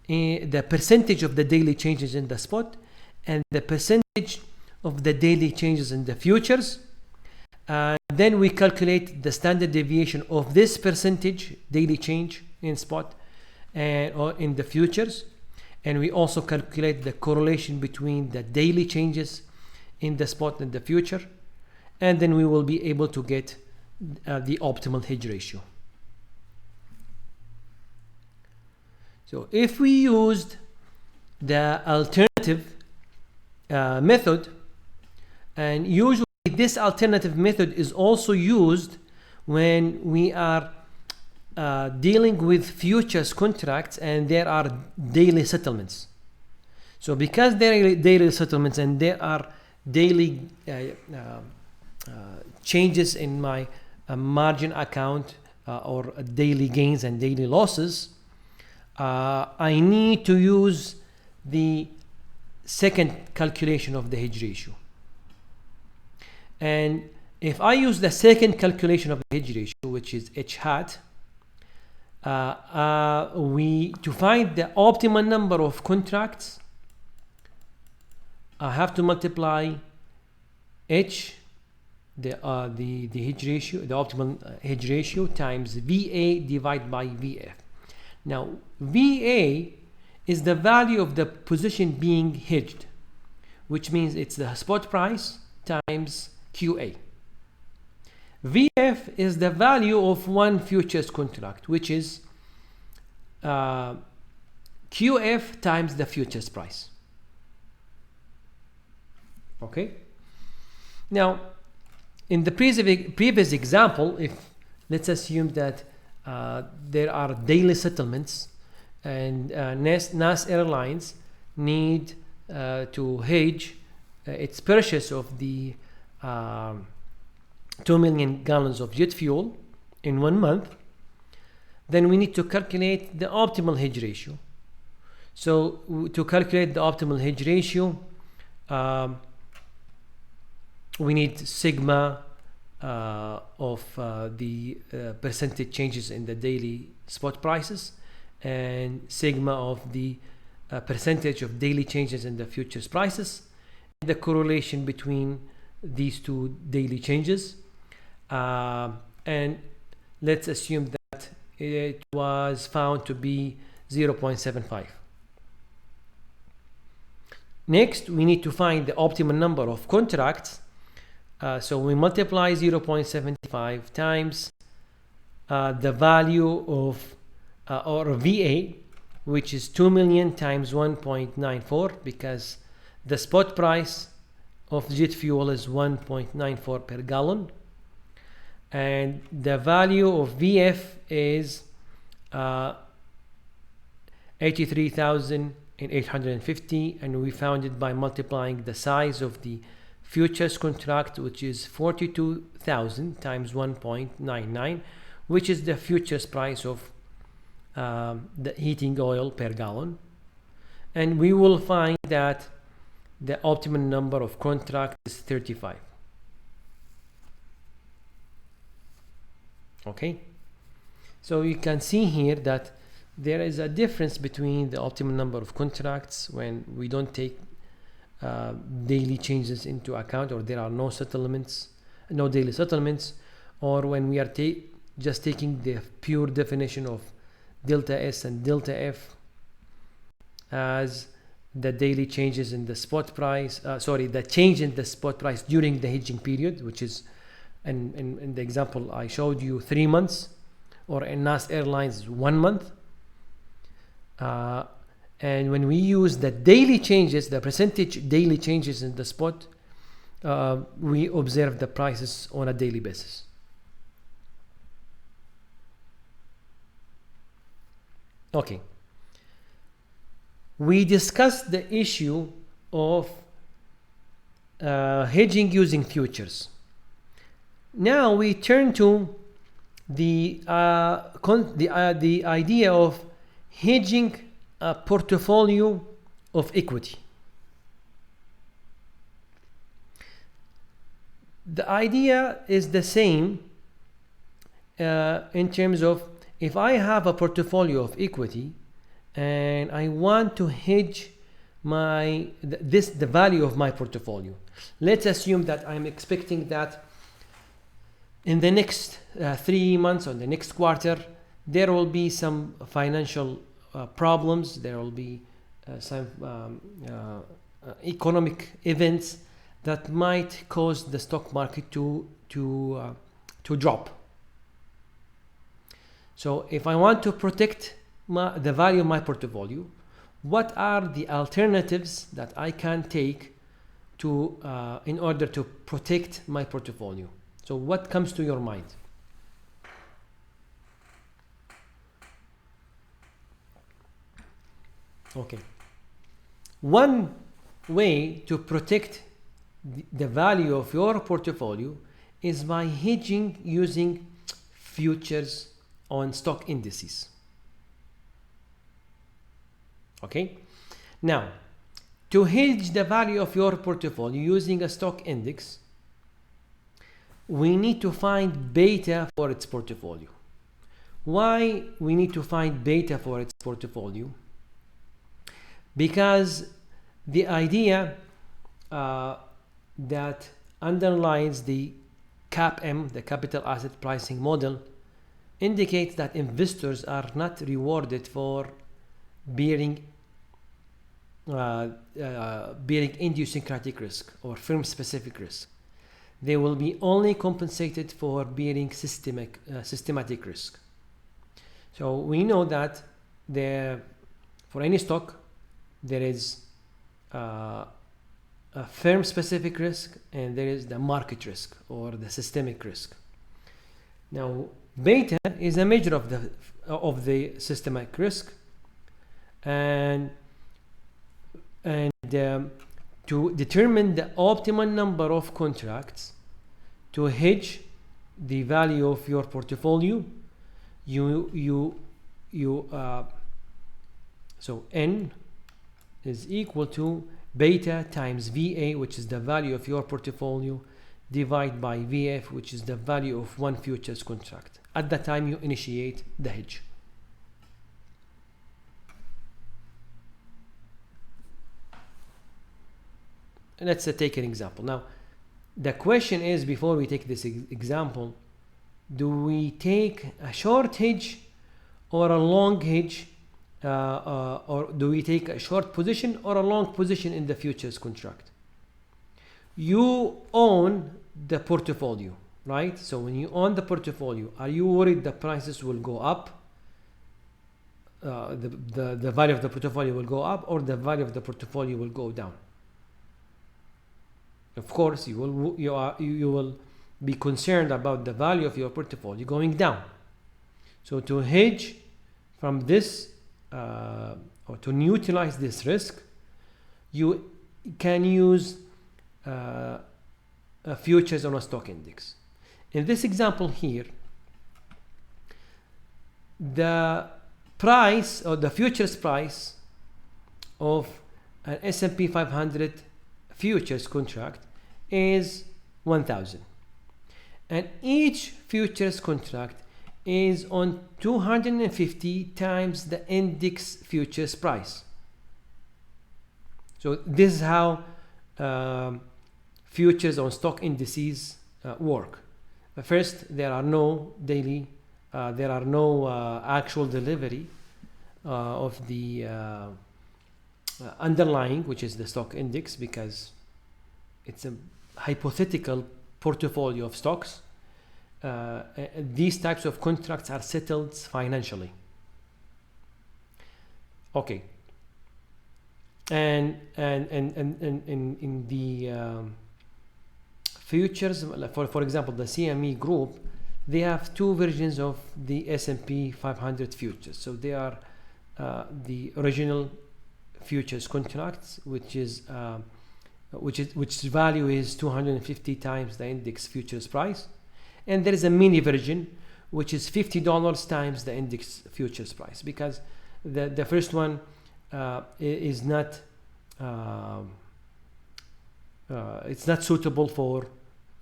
the percentage of the daily changes in the spot and the percentage of the daily changes in the futures. Then we calculate the standard deviation of this percentage daily change in spot or in the futures. And we also calculate the correlation between the daily changes in the spot and the future. And then we will be able to get the optimal hedge ratio. So if we used the alternative method, and usually this alternative method is also used when we are dealing with futures contracts and there are daily settlements. So because there are daily settlements and there are daily changes in my margin account or daily gains and daily losses, I need to use the second calculation of the hedge ratio. And if I use the second calculation of the hedge ratio, which is H hat, to find the optimal number of contracts, I have to multiply H, the hedge ratio, the optimal hedge ratio, times VA divided by VF. Now, VA is the value of the position being hedged, which means it's the spot price times QA. VF is the value of one futures contract, which is QF times the futures price. Okay. Now, in the previous example, if let's assume that there are daily settlements and NAS Airlines need to hedge its purchase of the 2 million gallons of jet fuel in 1 month, then we need to calculate the optimal hedge ratio. So to calculate the optimal hedge ratio, we need sigma of the percentage changes in the daily spot prices and sigma of the percentage of daily changes in the futures prices, and the correlation between these two daily changes. And let's assume that it was found to be 0.75. Next, we need to find the optimal number of contracts. So we multiply 0.75 times the value of or VA, which is 2 million times 1.94, because the spot price of jet fuel is 1.94 per gallon, and the value of VF is 83,850, and we found it by multiplying the size of the futures contract, which is 42,000 times 1.99, which is the futures price of the heating oil per gallon. And we will find that the optimum number of contracts is 35. Okay, so you can see here that there is a difference between the optimal number of contracts when we don't take daily changes into account, or there are no settlements, no daily settlements, or when we are just taking the pure definition of delta S and delta F as the daily changes in the spot price, the change in the spot price during the hedging period, which is in the example I showed you 3 months, or in NAS Airlines 1 month. And when we use the daily changes, the percentage daily changes in the spot, we observe the prices on a daily basis. Okay. We discussed the issue of hedging using futures. Now we turn to the idea of hedging a portfolio of equity. The idea is the same in terms of, if I have a portfolio of equity and I want to hedge the value of my portfolio. Let's assume that I'm expecting that in the next 3 months or the next quarter there will be some financial problems, there will be some economic events that might cause the stock market to to drop. So if I want to protect the value of my portfolio, what are the alternatives that I can take to in order to protect my portfolio? So what comes to your mind? Okay. One way to protect the value of your portfolio is by hedging using futures on stock indices. Okay. Now, to hedge the value of your portfolio using a stock index, we need to find beta for its portfolio. Why we need to find beta for its portfolio? Because the idea that underlies the CAPM, the capital asset pricing model, indicates that investors are not rewarded for bearing idiosyncratic risk or firm-specific risk. They will be only compensated for bearing systematic risk. So we know that for any stock, there is a firm-specific risk and there is the market risk or the systemic risk. Now, beta is a measure of the systemic risk, and to determine the optimal number of contracts to hedge the value of your portfolio, so N is equal to beta times VA, which is the value of your portfolio, divided by VF, which is the value of one futures contract at the time you initiate the hedge. Let's take an example. Now, the question is, before we take this example, do we take a short hedge or a long hedge, or do we take a short position or a long position in the futures contract? You own the portfolio, right? So when you own the portfolio, are you worried the prices will go up? The value of the portfolio will go up, or the value of the portfolio will go down? Of course, you will be concerned about the value of your portfolio going down. So to hedge from this or to neutralize this risk, you can use futures on a stock index. In this example here, the price or the futures price of an S&P 500 futures contract is 1,000, and each futures contract is on 250 times the index futures price. So this is how futures on stock indices work. First, there are no daily, there are no actual delivery of the underlying, which is the stock index, because it's a hypothetical portfolio of stocks. These types of contracts are settled financially. Okay. And in the futures, for example, the CME group, they have two versions of the S&P 500 futures. So they are the original futures contracts, which value is 250 times the index futures price, and there is a mini version which is $50 times the index futures price, because the first one is not it's not suitable for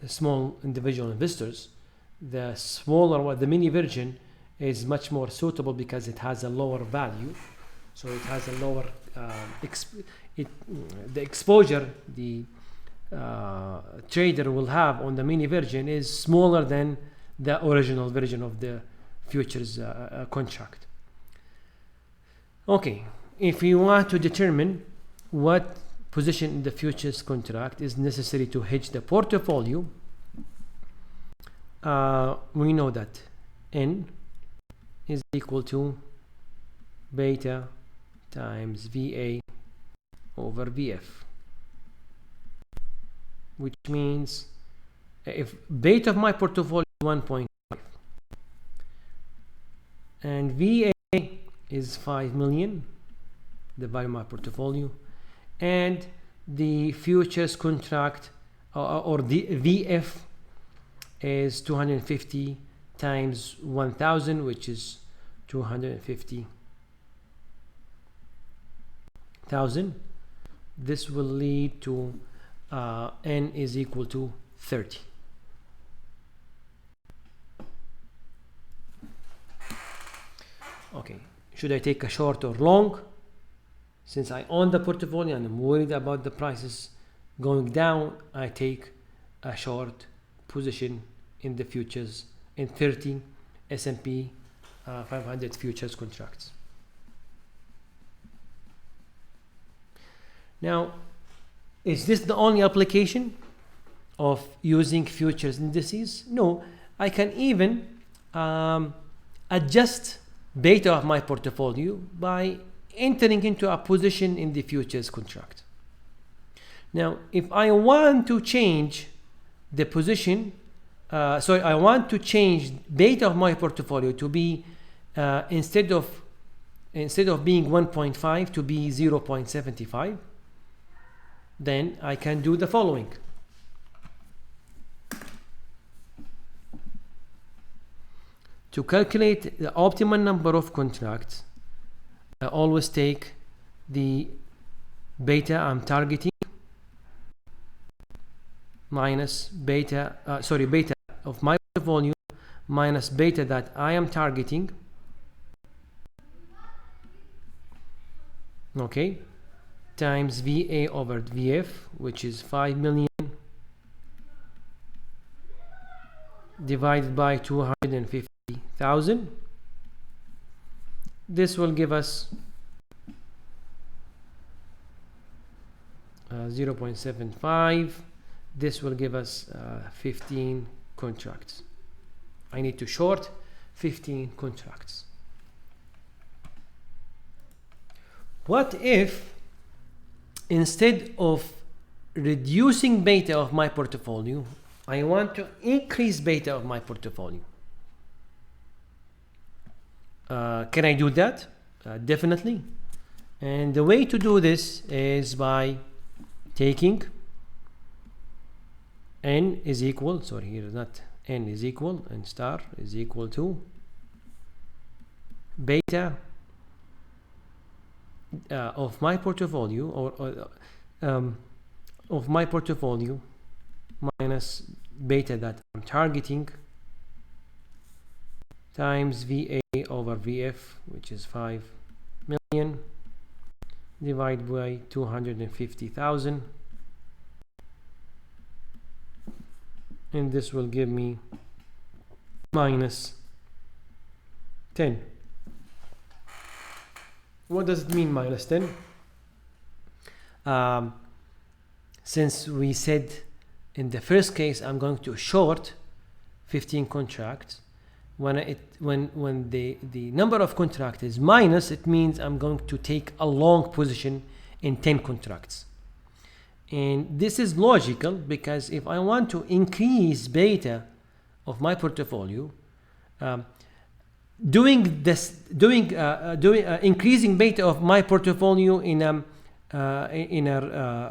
small individual investors. The smaller one, the mini version, is much more suitable because it has a lower value, so it has a lower the exposure the trader will have on the mini version is smaller than the original version of the futures contract. Okay, if you want to determine what position in the futures contract is necessary to hedge the portfolio, we know that N is equal to beta times VA over VF, which means if beta of my portfolio is 1.5 and VA is 5 million, the value of my portfolio, and the futures contract or the VF is 250 times 1000, which is 250,000. This will lead to N is equal to 30. Okay, should I take a short or long? Since I own the portfolio and I'm worried about the prices going down, I take a short position in the futures in 30 S&P 500 futures contracts. Now, is this the only application of using futures indices? No, I can even adjust beta of my portfolio by entering into a position in the futures contract. Now, if I want to change the position, I want to change beta of my portfolio to be instead of being 1.5 to be 0.75, then I can do the following. To calculate the optimal number of contracts, I always take the beta I'm targeting minus beta of my portfolio minus beta that I am targeting, okay, times VA over VF, which is 5 million divided by 250,000. This will give us 0.75. This will give us 15 contracts. I need to short 15 contracts. What if instead of reducing beta of my portfolio, I want to increase beta of my portfolio? Can I do that? Definitely. And the way to do this is by taking N is equal, sorry, here is not N is equal, and star is equal to beta of my portfolio of my portfolio minus beta that I'm targeting times VA over VF, which is 5 million divided by 250,000, and this will give me minus 10. What does it mean minus 10? Since we said in the first case I'm going to short 15 contracts, when the number of contracts is minus, it means I'm going to take a long position in 10 contracts. And this is logical because if I want to increase beta of my portfolio, increasing beta of my portfolio in a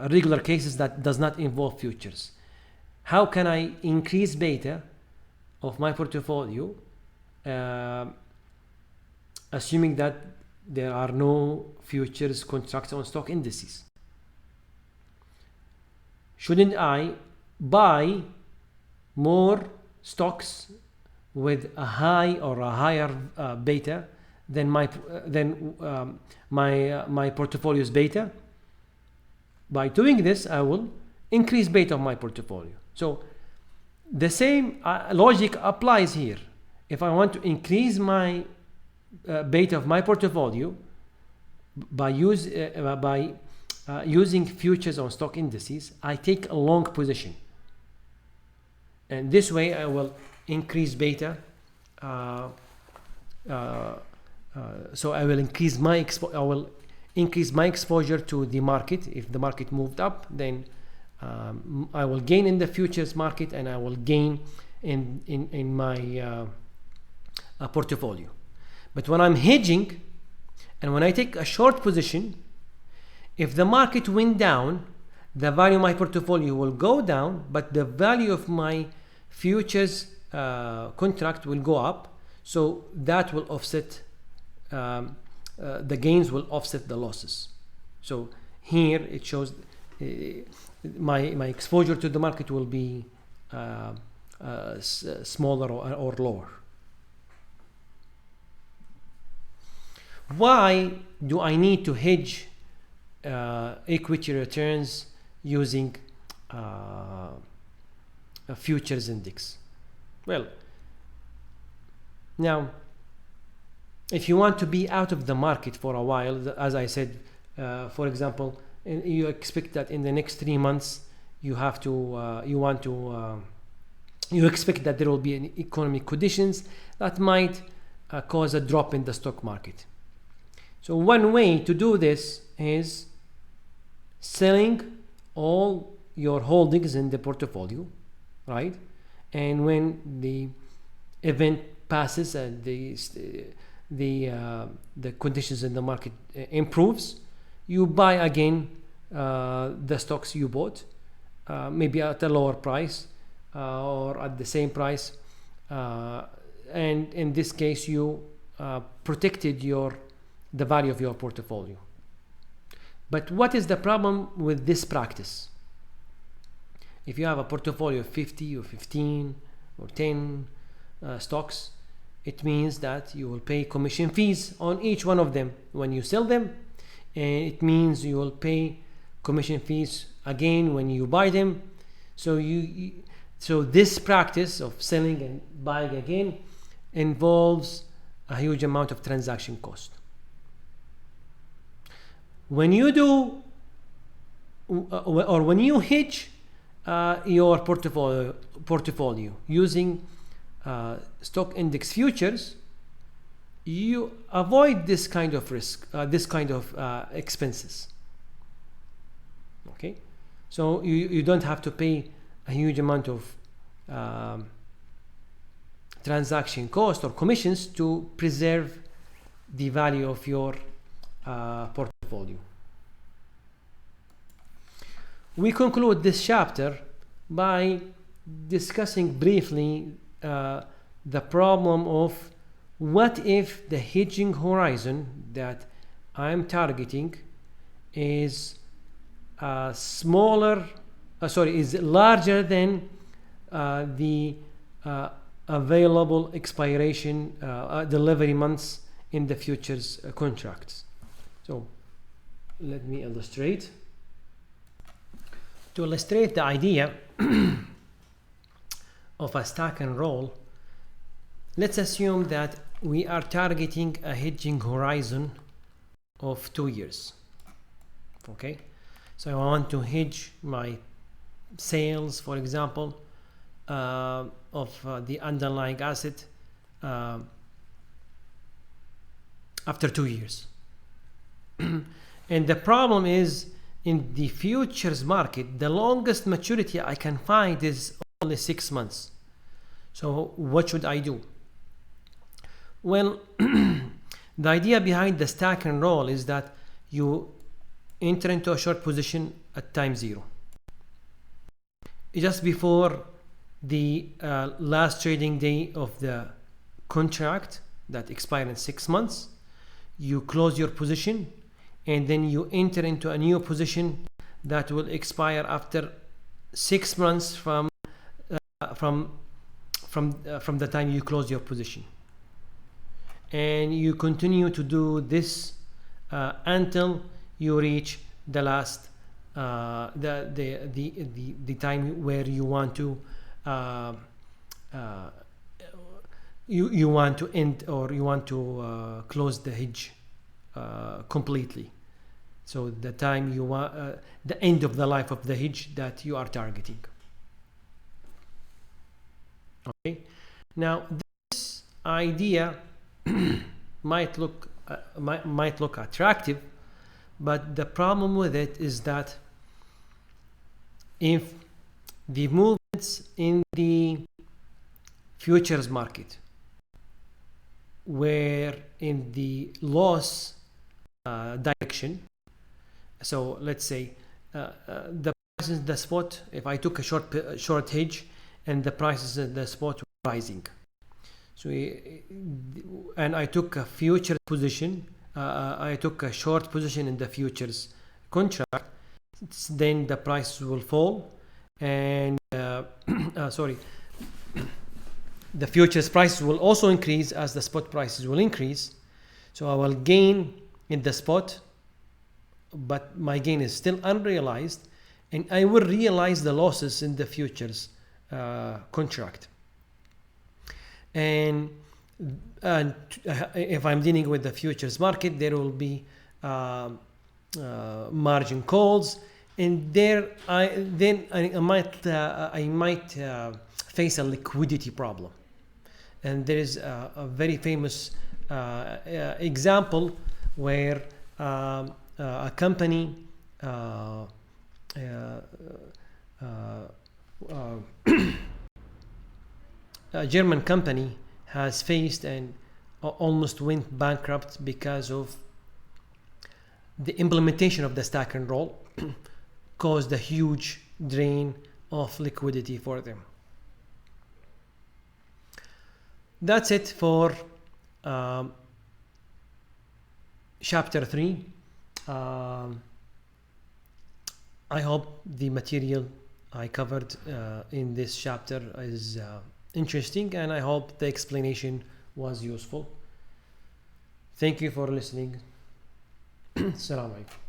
regular cases that does not involve futures. How can I increase beta of my portfolio, assuming that there are no futures contracts on stock indices? Shouldn't I buy more stocks with a high or a higher beta than my portfolio's beta? By doing this, I will increase beta of my portfolio. So the same logic applies here. If I want to increase my beta of my portfolio by using futures on stock indices, I take a long position, and this way I will increase beta. So I will increase my exposure to the market. If the market moved up, then I will gain in the futures market, and I will gain in my portfolio. But when I'm hedging, and when I take a short position, if the market went down, the value of my portfolio will go down, but the value of my futures contract will go up. So that will offset, the gains will offset the losses. So here it shows my exposure to the market will be smaller or lower. Why do I need to hedge equity returns using a futures index? Well, now, if you want to be out of the market for a while, as I said, for example, you expect that in the next 3 months you have to you expect that there will be an economic conditions that might cause a drop in the stock market. So one way to do this is selling all your holdings in the portfolio, right? And when the event passes and the conditions in the market improves, you buy again the stocks you bought, maybe at a lower price or at the same price, and in this case you protected the value of your portfolio. But what is the problem with this practice? If you have a portfolio of 50 or 15 or 10 stocks, it means that you will pay commission fees on each one of them when you sell them, and it means you will pay commission fees again when you buy them. So this practice of selling and buying again involves a huge amount of transaction cost. When you do or when you hedge your portfolio using stock index futures, you avoid this kind of risk, this kind of expenses. Okay, so you don't have to pay a huge amount of transaction cost or commissions to preserve the value of your portfolio. We conclude this chapter by discussing briefly the problem of what if the hedging horizon that I'm targeting is is larger than the available expiration delivery months in the futures contracts. So let me illustrate. To illustrate the idea of a stack and roll, let's assume that we are targeting a hedging horizon of 2 years. Okay, so I want to hedge my sales, for example, of the underlying asset after 2 years. And the problem is, in the futures market, the longest maturity I can find is only 6 months. So what should I do? Well, the idea behind the stack and roll is that you enter into a short position at time 0. Just before the last trading day of the contract that expires in 6 months, you close your position, and then you enter into a new position that will expire after 6 months from the time you close your position, and you continue to do this until you reach the last the time where you want to you want to end, or you want to close the hedge completely. So the time you want the end of the life of the hedge that you are targeting. Okay, Now, this idea might look attractive, but the problem with it is that if the movements in the futures market were in the loss direction, so let's say the prices in the spot, if I took a short hedge and the prices in the spot were rising, so and I took a future position, I took a short position in the futures contract, then the prices will fall, and sorry, the futures prices will also increase as the spot prices will increase. So I will gain in the spot, but my gain is still unrealized, and I will realize the losses in the futures contract. And if I'm dealing with the futures market, there will be margin calls, and there I might face a liquidity problem. And there is a very famous example where a company a German company has faced and almost went bankrupt because of the implementation of the stack and roll caused a huge drain of liquidity for them. That's it for chapter 3. I hope the material I covered in this chapter is interesting, and I hope the explanation was useful. Thank you for listening. Assalamu alaikum.